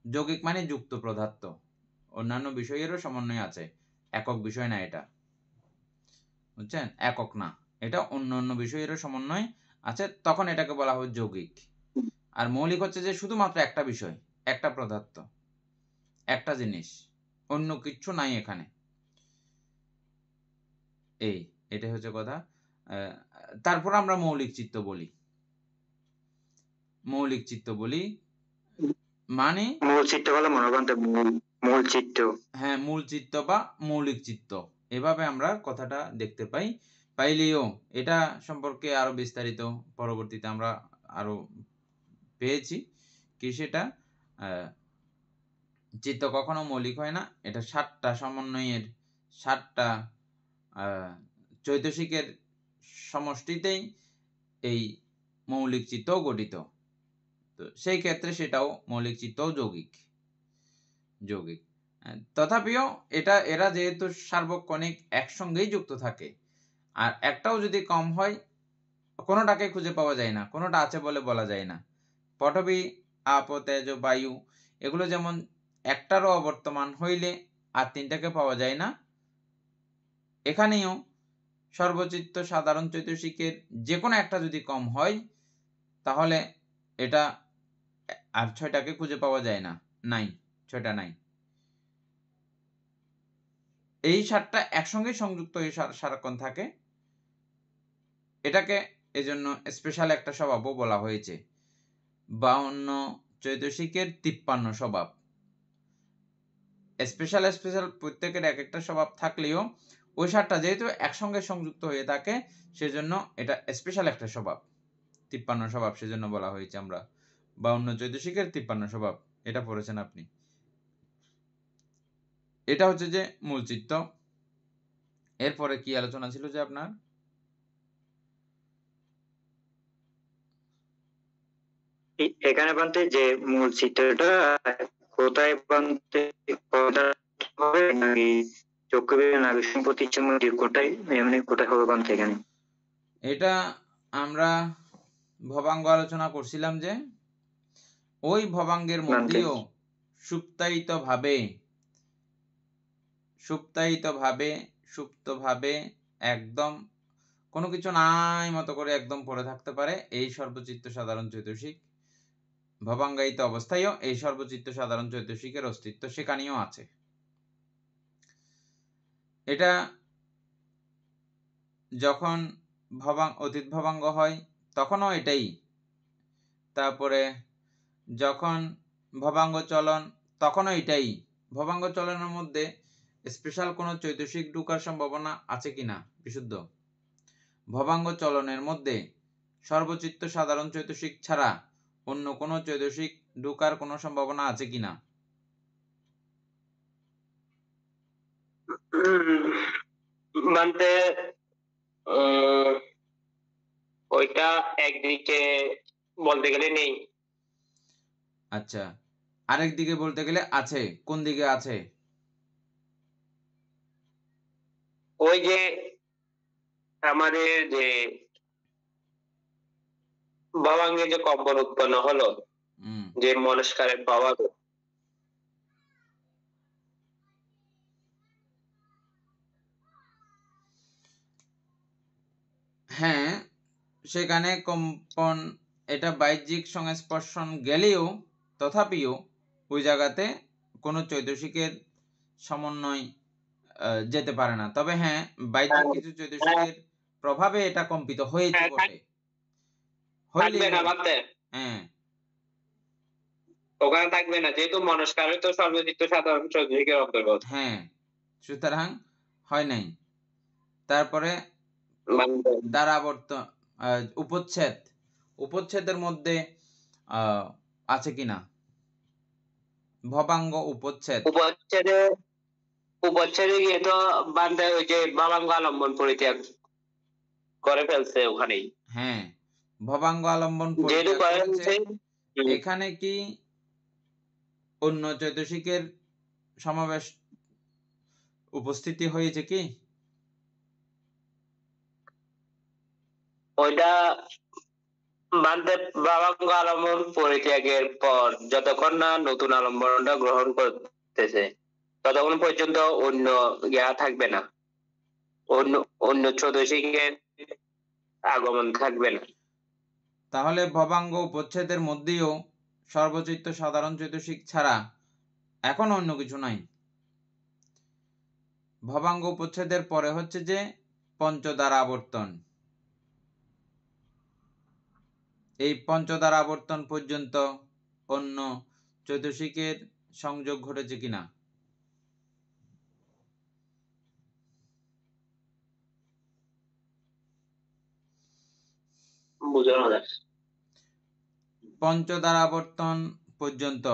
যৌগিক মানে যুক্ত পদার্থ, অন্যান্য বিষয়েরও সমন্বয় আছে, একক বিষয় না এটা, বুঝছেন? একক না, এটা অন্য বিষয়েরও সমন্বয় আছে, তখন এটাকে বলা হয় যৌগিক। আর মৌলিক হচ্ছে যে শুধুমাত্র একটা বিষয়, একটা পদার্থ, একটা জিনিস, অন্য কিচ্ছু নাই এখানে। এটাই হচ্ছে কথা। তারপর আমরা মৌলিক চিত্ত বলি মানে মূল চিত্ত বলে মূল চিত্ত। হ্যাঁ, মূল চিত্ত বা মৌলিক চিত্ত, এভাবে আমরা কথাটা দেখতে পাইলেও এটা সম্পর্কে আরো বিস্তারিত পরবর্তীতে আমরা আরো পেয়েছি কি, সেটা চিত্ত কখনো মৌলিক হয় না। এটা 7টা সমন্বয়ের, 7টা চৈতসিকের সমষ্টিতেই এই মৌলিক চিত্ত গঠিত। তো সেই ক্ষেত্রে সেটাও মৌলিক চিত্তও যৌগিক। তথাপিও এরা যেহেতু সার্বক্ষণিক একসঙ্গেই যুক্ত থাকে, আর একটাও যদি কম হয় কোনোটাকে খুঁজে পাওয়া যায় না, কোনোটা আছে বলে বলা যায় না। পটভি, আপ, তেজ, বায়ু এগুলো যেমন একটারও অবর্তমান হইলে আর তিনটাকে পাওয়া যায় না, এখানেও সর্বচিত্ত সাধারণ চৈতসিকের যে কোনো একটা যদি কম হয় তাহলে এটা আর ছয়টাকে খুঁজে পাওয়া যায় না, নাই, ছয়টা নাই। এই সাতটা একসঙ্গে সংযুক্ত হয়ে সারাক্ষণ থাকে, এটাকে এজন্য স্পেশাল একটা স্বভাবও বলা হয়েছে। 52 চৈতসিকের 53 স্বভাব, স্পেশাল প্রত্যেকের এক একটা স্বভাব থাকলেও ওই সাতটা যেহেতু একসঙ্গে সংযুক্ত হয়ে থাকে সেজন্য এটা স্পেশাল একটা স্বভাব, 53 স্বভাব, সেজন্য বলা হয়েছে আমরা 52 চৈতসিকের 53 স্বভাব। এটা পড়েছেন আপনি। এটা হচ্ছে যে মূল চিত্ত। এরপরে কি আলোচনা ছিল যে আপনার? এখানে বানতে যে মূল চিত্রটা কোথায় বানতে হবে নাকি চক্ষু বিজ্ঞান নাকি সম্পত্তির সম্বন্ধে কোথায় এমনি কোথায় হবে বানতে এখানে? এটা আমরা ভবাঙ্গ আলোচনা করছিলাম যে ওই ভবাঙ্গের মধ্যেও সুপ্তভাবে একদম কোনো কিছু নাই মতো করে একদম পড়ে থাকতে পারে এই সর্বচিত্ত সাধারণ চৈতসিক। ভবাঙ্গায়িত অবস্থায়ও এই সর্বচিত্ত সাধারণ চৈতসিকের অস্তিত্ব সেখানেও আছে। এটা যখন অতীত ভবাঙ্গ হয় তখনও এটাই, তারপরে যখন ভবাঙ্গ চলন তখনও এটাই। ভবাঙ্গ চলনের মধ্যে স্পেশাল কোনো চৈতসিক ঢোকার সম্ভাবনা আছে কিনা বিশুদ্ধ? ভবাঙ্গ চলনের মধ্যে সর্বচিত্ত সাধারণ চৈতসিক ছাড়া অন্য কোনো চৈতসিক ঢোকার কোনো সম্ভাবনা আছে কিনা? মানতে ওইটা একদিকে বলতে গেলে নেই। আচ্ছা, আরেক দিকে বলতে গেলে আছে। কোন দিকে আছে? ওই যে আমাদের যে ভবাঙ্গে যে কম্পন উৎপন্ন হলো, যে মনস্কারের প্রভাবে, হ্যাঁ, সেখানে কম্পন, এটা বাহ্যিক সংস্পর্শন গেলেও তথাপিও ওই জায়গাতে কোনো চৈতসিকের সমন্বয় যেতে পারে না। তবে হ্যাঁ, বাহ্যিক কিছু চৈতসিকের প্রভাবে এটা কম্পিত হয়েছে বটে। থাকবে না ভাবতে, হ্যাঁ, ওখানে থাকবে না যেহেতু মনস্কারের তো সর্বচিত্ত সাধারণ চৈতসিকের অন্তর্গত। হ্যাঁ, সুতরাং হয় নাই। তারপরে দ্বারাবর্তন, উপচ্ছেদের মধ্যে আছে কিনা? ভবাঙ্গ উপচ্ছেদে গিয়ে তো বান্ধে ওই যে ভবাঙ্গ আলম্বন পরিত্যাগ করে ফেলছে ওখানেই। হ্যাঁ, ভবাঙ্গ আলম্বন পরিত্যাগ করেছে। এখানে কি অন্য চৈতসিকের সমাবেশ উপস্থিতি হয়েছে কি? ওইটা বান্ধে ভবাঙ্গ আলম্বন পরিত্যাগের পর যতক্ষণ না নতুন আলম্বনটা গ্রহণ করতেছে ততক্ষণ পর্যন্ত অন্য ইয়া থাকবে না, অন্য চৈতসিকের আগমন থাকবে না। তাহলে ভবাঙ্গ উপচ্ছেদের মধ্যেও সর্বচিত্ত সাধারণ চৈতসিক ছাড়া এখন অন্য কিছু নাই। ভবাঙ্গ উপচ্ছেদের পরে হচ্ছে যে পঞ্চদ্বারা আবর্তন। এই পঞ্চদ্বারা আবর্তন পর্যন্ত অন্য চৈতসিকের সংযোগ ঘটেছে কিনা? পঞ্চদ্বারা আবর্তন পর্যন্ত,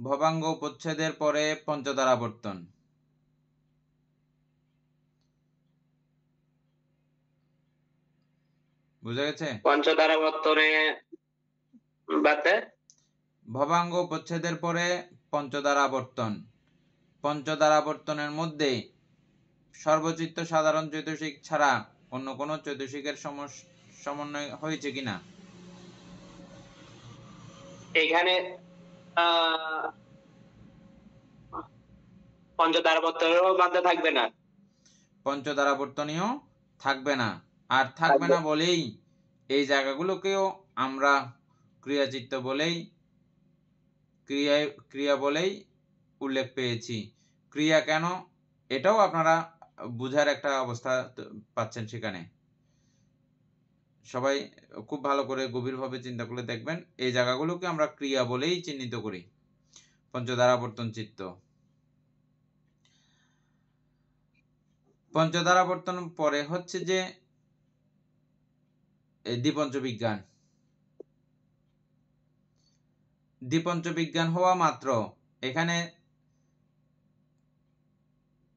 ভবাঙ্গ উপচ্ছেদের পরে পঞ্চদ্বারা আবর্তন। বুঝা গেছে? পঞ্চদ্বারা আবর্তনে বাদে ভবাঙ্গ পচ্ছেদের পরে পঞ্চদ্বারাবর্তন। পঞ্চদ্বারাবর্তনের মধ্যে সর্বচিত্ত সাধারণ চৈতসিক ছাড়া অন্য কোনো চৈতসিকের সমন্বয় হয়েছে কিনা? এখানে পঞ্চদ্বারাবর্তনেরও বাধ্যা থাকবে না, পঞ্চদ্বারাবর্তনীয় থাকবে না। আর থাকবে না বলেই এই জায়গাগুলোকেও আমরা ক্রিয়াচিত্ত বলেই ক্রিয়া বলেই উল্লেখ পেয়েছি। ক্রিয়া কেন, এটাও আপনারা বুঝার একটা অবস্থা পাচ্ছেন সেখানে। সবাই খুব ভালো করে গভীরভাবে চিন্তা করলে দেখবেন এই জায়গাগুলোকে আমরা ক্রিয়া বলেই চিহ্নিত করি। পঞ্চদ্বারাবর্তন চিত্ত, পঞ্চদ্বারাবর্তন পরে হচ্ছে যে দ্বিপঞ্চ বিজ্ঞান। দ্বিপঞ্চ বিজ্ঞান হওয়া মাত্র এখানে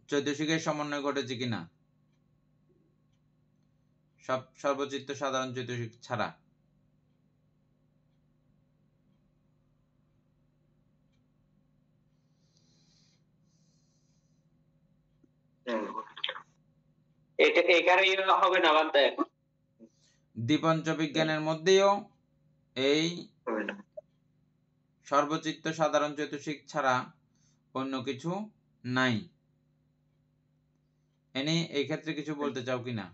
চৈতসিকের সমন্বয় ঘটেছে কিনা, সর্বচিত্ত সাধারণ চৈতসিক ছাড়া। এখানে হবে না বাধ্যা। দ্বিপঞ্চ বিজ্ঞানের মধ্যেও এই হবে না। সর্বচিত্ত সাধারণ চৈতসিক ছাড়া অন্য কিছু নাই। এনে এই ক্ষেত্রে কিছু বলতে চাও কিনা?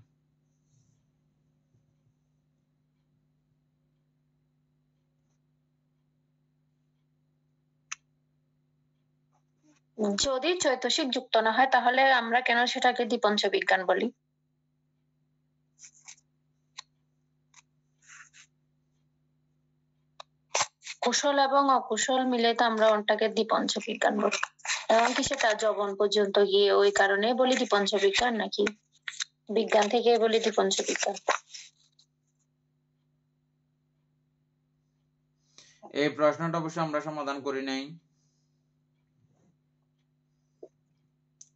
যদি চৈতসিক যুক্ত না হয় তাহলে আমরা কেন সেটাকে দ্বিপঞ্চ বিজ্ঞান বলি? কুশল এবং অকুশল মিলে তো আমরা ওটাকে দ্বিপঞ্চ বিজ্ঞান বলি। এমনকি সেটা যবন পর্যন্ত গিয়ে ওই কারণে বলি দ্বিপঞ্চ বিজ্ঞান, নাকি বিজ্ঞান থেকে বলি দ্বিপঞ্চ বিজ্ঞান? এই প্রশ্নটা অবশ্য আমরা সমাধান করি নাই।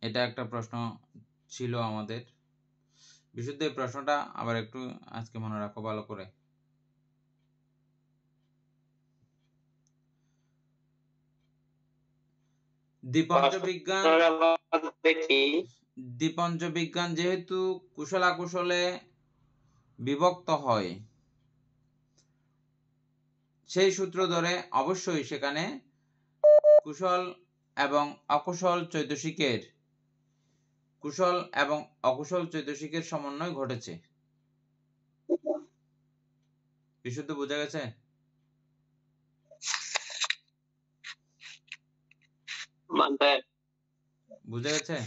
এটা একটা প্রশ্ন ছিল আমাদের। বিশুদ্ধ এই প্রশ্নটা আবার একটু আজকে মনে রাখো ভালো করে। দ্বিপঞ্চ বিজ্ঞান, দ্বিপঞ্চ বিজ্ঞান যেহেতু কুশলাকুশলে বিভক্ত হয়, সেই সূত্র ধরে অবশ্যই সেখানে কুশল এবং অকুশল চৈতসিকের সমন্বয় ঘটেছে। বিশুদ্ধ বোঝা গেছে? বুঝা গেছে?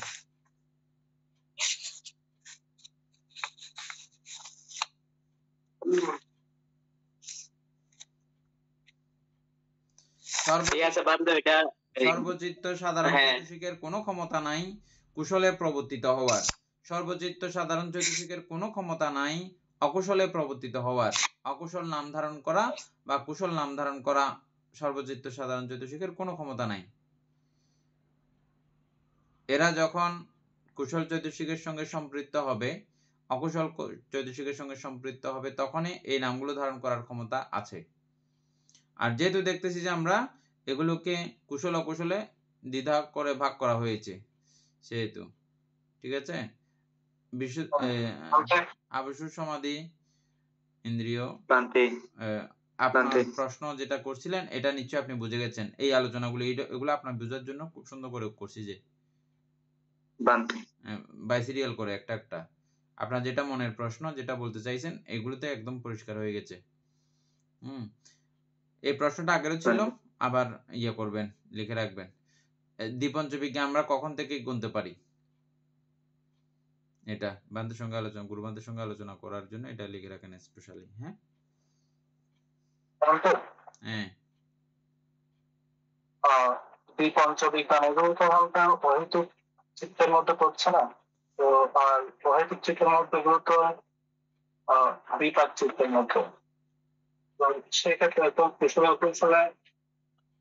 সর্বচিত্ত সাধারণ চৈতসিকের কোনো ক্ষমতা নাই কুশলে প্রবর্তিত হওয়ার। সর্বচিত্ত সাধারণ চৈতসিকের কোনো ক্ষমতা নাই অকুশলে প্রবর্তিত হওয়ার। অকুশল নাম ধারণ করা বা কুশল নাম ধারণ করা সর্বচিত্ত সাধারণ চৈতসিকের কোনো ক্ষমতা নাই। এরা যখন কুশল চৈতসিকের সঙ্গে সম্পৃক্ত হবে, অকুশল চৈতসিকের সঙ্গে সম্পৃক্ত হবে, তখনই এই নামগুলো ধারণ করার ক্ষমতা আছে। আর যেহেতু দেখতেছি যে আমরা এগুলোকে কুশল অকুশলে দ্বিধা করে ভাগ করা হয়েছে, সেহেতু ঠিক আছে। আবশ্যক সমাধি ইন্দ্রিয় আপনার প্রশ্ন যেটা করছিলেন এটা নিশ্চয়ই আপনি বুঝে গেছেন। এই আলোচনাগুলো এগুলো আপনার বোঝার জন্য খুব সুন্দর করে করছি যে বাইসিরিয়াল করে একটা একটা আপনার যেটা মনের প্রশ্ন যেটা বলতে চাইছেন এগুলোতে একদম পরিষ্কার হয়ে গেছে। এই প্রশ্নটা আগেরও ছিল, আবার ইয়ে করবেন, লিখে রাখবেন। দ্বিপঞ্চ বিজ্ঞান আমরা কখন থেকে গুনতে পারি, এটা বান্ধের সঙ্গে আলোচনা, গুরুবান্ধের সঙ্গে আলোচনা করার জন্য এটা লিখে রাখেন স্পেশালি। হ্যাঁ হ্যাঁ, দ্বিপঞ্চ বিজ্ঞান এগুলো তো অহেতুক চিত্তের মধ্যে পড়ছে না তো, আর অহেতুক চিত্তের মধ্যে এগুলো তো বিপাক চিত্তের মধ্যে। তো সেক্ষেত্রে তো কুশল অকুশলে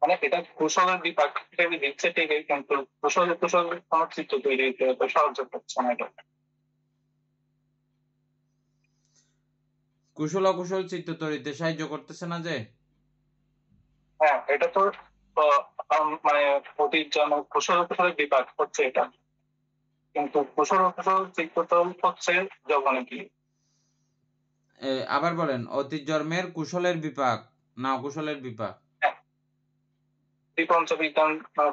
মানে এটা কুশলের বিপাক হিসেবে দিচ্ছে ঠিকই, কিন্তু কুশল কোনো চিত্ত তৈরি তো সাহায্য করছে না এটা। কুশল অকুশল চিত্ত তৈরিতে সাহায্য করতেছে না যে হ্যাঁ, এটা তো মানে অতীত জন্ম কুশল কুশলের বিপাক হচ্ছে এটা, কিন্তু কুশল কুশল চিত্ত তো হচ্ছে যৌবনে কি। আবার বলেন, অতীত জন্মের কুশলের বিপাক না অকুশলের বিপাক? হ্যাঁ, এই পঞ্চবিজ্ঞান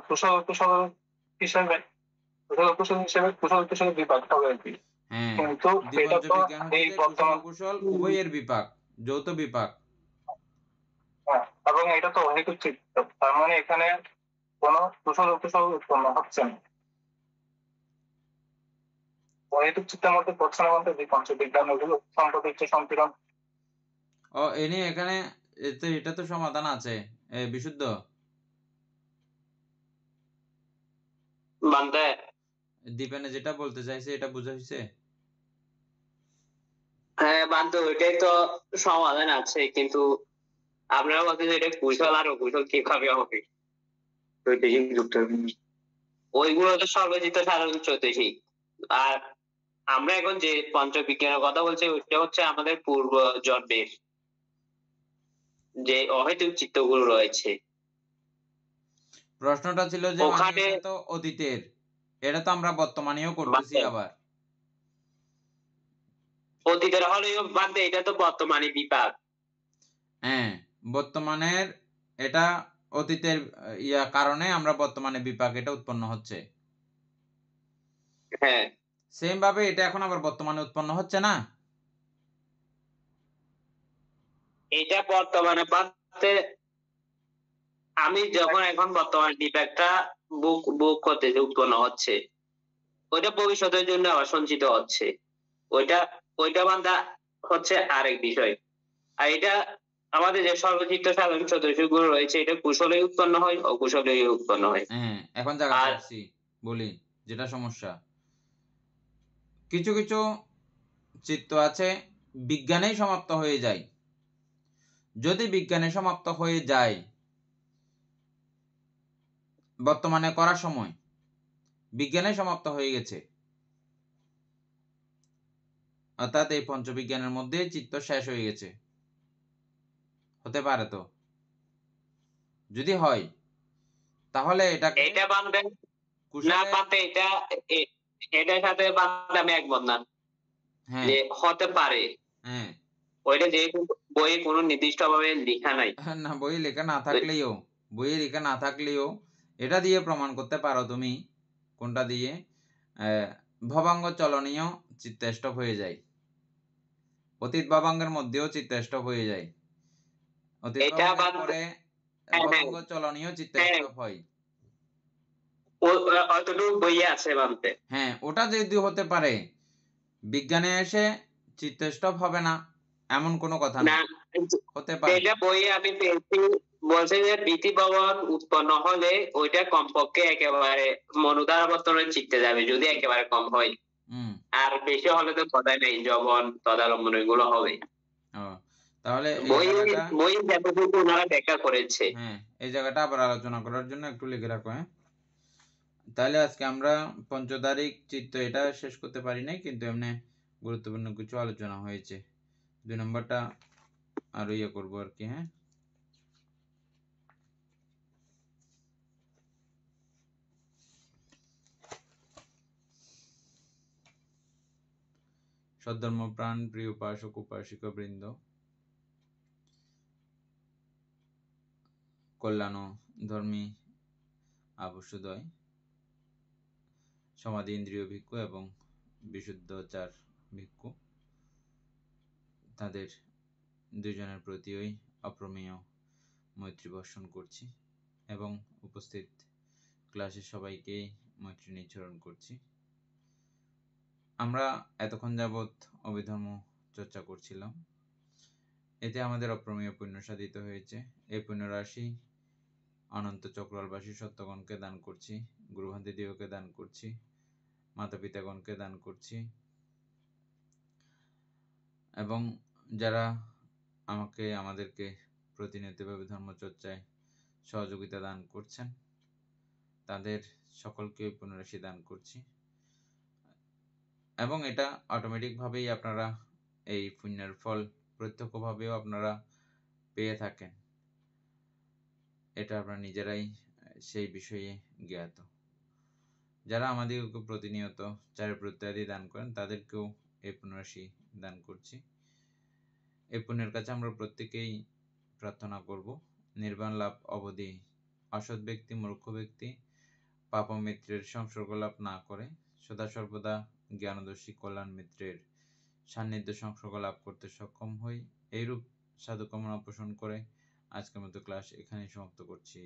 কুশল কুশল হিসেবে কুশল কুশলের বিপাক হবে আর কি। হ্যাঁ, কিন্তু এটা তো দ্বিপঞ্চবিজ্ঞান এই হচ্ছে কুশল বর্তমান অকুশল উভয়ের বিপাক, যৌথ বিপাক। হ্যাঁ, এবং এটা তো অহেতুক চিত্ত, তার মানে এখানে কোনো কুশল কুশল উৎপন্ন হচ্ছে না। অহেতুক চিত্তের মধ্যে পড়ছে না বলতে যে পঞ্চবিজ্ঞান ওগুলো সম্পর্কিত সম্পীড়ন। এনে এখানে এটা তো সমাধান আছে। বিশুদ্ধ বান্দে দীপেনে যেটা বলতে চাইছে এটা বুঝা হয়েছে? হ্যাঁ বান্দে, ওইটাই তো সমাধান আছে, কিন্তু আপনারা বলতে যে এটা কুশল আর অকুশল কিভাবে হবে? চৈতসিক যুক্ত ওইগুলো তো সর্বজিত সাধারণ চৈতসিক। আর আমরা এখন যে পঞ্চবিজ্ঞানের কথা বলছি ওইটা হচ্ছে আমাদের পূর্ব জন্মের যে অহেতুক চিত্তগুলো রয়েছে। প্রশ্নটা ছিল যে মানে ওখানে এটা তো অতীতের, এটা তো আমরা বর্তমানেও করতেছি বান্দে, আবার। অতীতের হলেও বান্দে এটা তো বর্তমানে বিপাক। হ্যাঁ, বর্তমানের এটা অতীতের কারণে আমরা বর্তমানে বিপাক এটা উৎপন্ন হচ্ছে। হ্যাঁ, সেম ভাবে এটা এখন আবার বর্তমানে উৎপন্ন হচ্ছে না? এটা বর্তমানে বান্দে আমি যখন এখন বর্তমান বিপাকটা বুক করতেছি, উৎপন্ন হচ্ছে, ওইটা ভবিষ্যতের জন্য আবার সঞ্চিত হচ্ছে। ওইটা বান্দা হচ্ছে আরেক বিষয়। আর এটা আমাদের যে সর্বচিত্ত সাধারণ চতুর্থগুলো রয়েছে এটা কুশলে উৎপন্ন হয়, অকুশলে উৎপন্ন হয়। হ্যাঁ, এখন জায়গাতে আর আসছি, বলি যেটা সমস্যা। কিছু কিছু চিত্ত আছে বিজ্ঞানেই সমাপ্ত হয়ে যায়। যদি বিজ্ঞানে সমাপ্ত হয়ে যায় বর্তমানে করার সময়, বিজ্ঞানে সমাপ্ত হয়ে গেছে, অর্থাৎ এই পঞ্চবিজ্ঞানের মধ্যে চিত্ত শেষ হয়ে গেছে, হতে পারে তো? যদি হয় তাহলে এটাকে এটা বান্ধবেন না কুশলে, বান্ধে এটার সাথে বান্ধে আমি একমত না হ্যাঁ যে হতে পারে। হ্যাঁ, ওইটা যেহেতু বইয়ে কোনো নির্দিষ্ট ভাবে লেখা নাই। না বইয়ে লেখা না থাকলেও, বইয়ে লেখা না থাকলেও এটা দিয়ে প্রমাণ করতে পারো তুমি। কোনটা দিয়ে? ভবাঙ্গ চলনীয় চিত্তষ্টপ হয়ে যায়, অতীত ভবাঙ্গের মধ্যেও চিত্তষ্টপ হয়ে যায়, অতীত এটা ভবাঙ্গের বান্ধে পরে ভবাঙ্গ চলনীয় চিত্তষ্টপ হয়। অতটুকু বইয়ে আছে বান্ধে। হ্যাঁ, ওটা যদি হতে পারে, বিজ্ঞানে এসে চিত্তষ্টপ হবে না এমন কোনো কথা না, নেই, হতে পারে। এটা বইয়ে আমি পেয়েছি, বলছে যে প্রীতি ভবন উৎপন্ন হলে ওইটা কমপক্ষে একেবারে মনোধারাবর্তনের চিত্তে যাবে, যদি একেবারে কম হয়। আর বেশি হলে তো কথাই নেই, যবন তদালম্বন এগুলো হবে। তাহলে এই বই জায়গাটা, বই যতটুকু ওনারা ব্যাখ্যা করেছে। হ্যাঁ এই জায়গাটা আবার আলোচনা করার জন্য একটু লিখে রাখো। হ্যাঁ, তাহলে আজকে আমরা পঞ্চতারিক চিত্ত এটা শেষ করতে পারি নাই, কিন্তু এমনি গুরুত্বপূর্ণ কিছু আলোচনা হয়েছে। 2 নম্বরটা আরো করবো আর কি। হ্যাঁ, সদ্ধর্মপ্রাণ প্রিয় উপাসক উপাসিকা বৃন্দ, কল্যাণ ধর্মী আবশ্যদয়, সমাধি ইন্দ্রিয় ভিক্ষু এবং বিশুদ্ধাচার ভিক্ষু, তাদের দুজনের প্রতিই অপ্রমেয় মৈত্রী বর্ষণ করছি এবং উপস্থিত ক্লাসের সবাইকে মৈত্রী নিচ্ছরণ করছি। আমরা এতক্ষণ যাবৎ অভিধর্ম চর্চা করছিলাম, এতে আমাদের অপ্রমেয় পুণ্য সাধিত হয়েছে। এই পুণ্যরাশি অনন্ত চক্রবাসী সত্যগণকে দান করছি, গুরুভান্তিদেবকে দান করছি, মাতা পিতাগণকে দান করছি, এবং যারা আমাদেরকে প্রতিনিয়তভাবে ধর্মচর্চায় সহযোগিতা দান করছেন তাদের সকলকে পুনরাশি দান করছি। এবং এটা অটোমেটিক ভাবেই আপনারা এই পুণ্যের ফল প্রত্যক্ষভাবেও আপনারা পেয়ে থাকেন। এটা আপনারা নিজেরাই সেই বিষয়ে জ্ঞাত। যারা আমাদেরকে প্রতিনিয়ত চার প্রত্যাদি দান করেন তাদেরকেও এই পুণ্যরাশি দান করছি। এই পুণ্যের কাছে আমরা প্রত্যেকেই প্রার্থনা করব নির্বাণ লাভ অবধি অসৎ ব্যক্তি মূর্খ ব্যক্তি পাপ মিত্রের সংসর্গ লাভ না করে সদা সর্বদা জ্ঞানদর্শী কল্যাণ মিত্রের সান্নিধ্য সংসর্গ লাভ করতে সক্ষম হই। এইরূপ সাধুকামনা পোষণ করে আজকের মতো ক্লাস এখানেই সমাপ্ত করছি।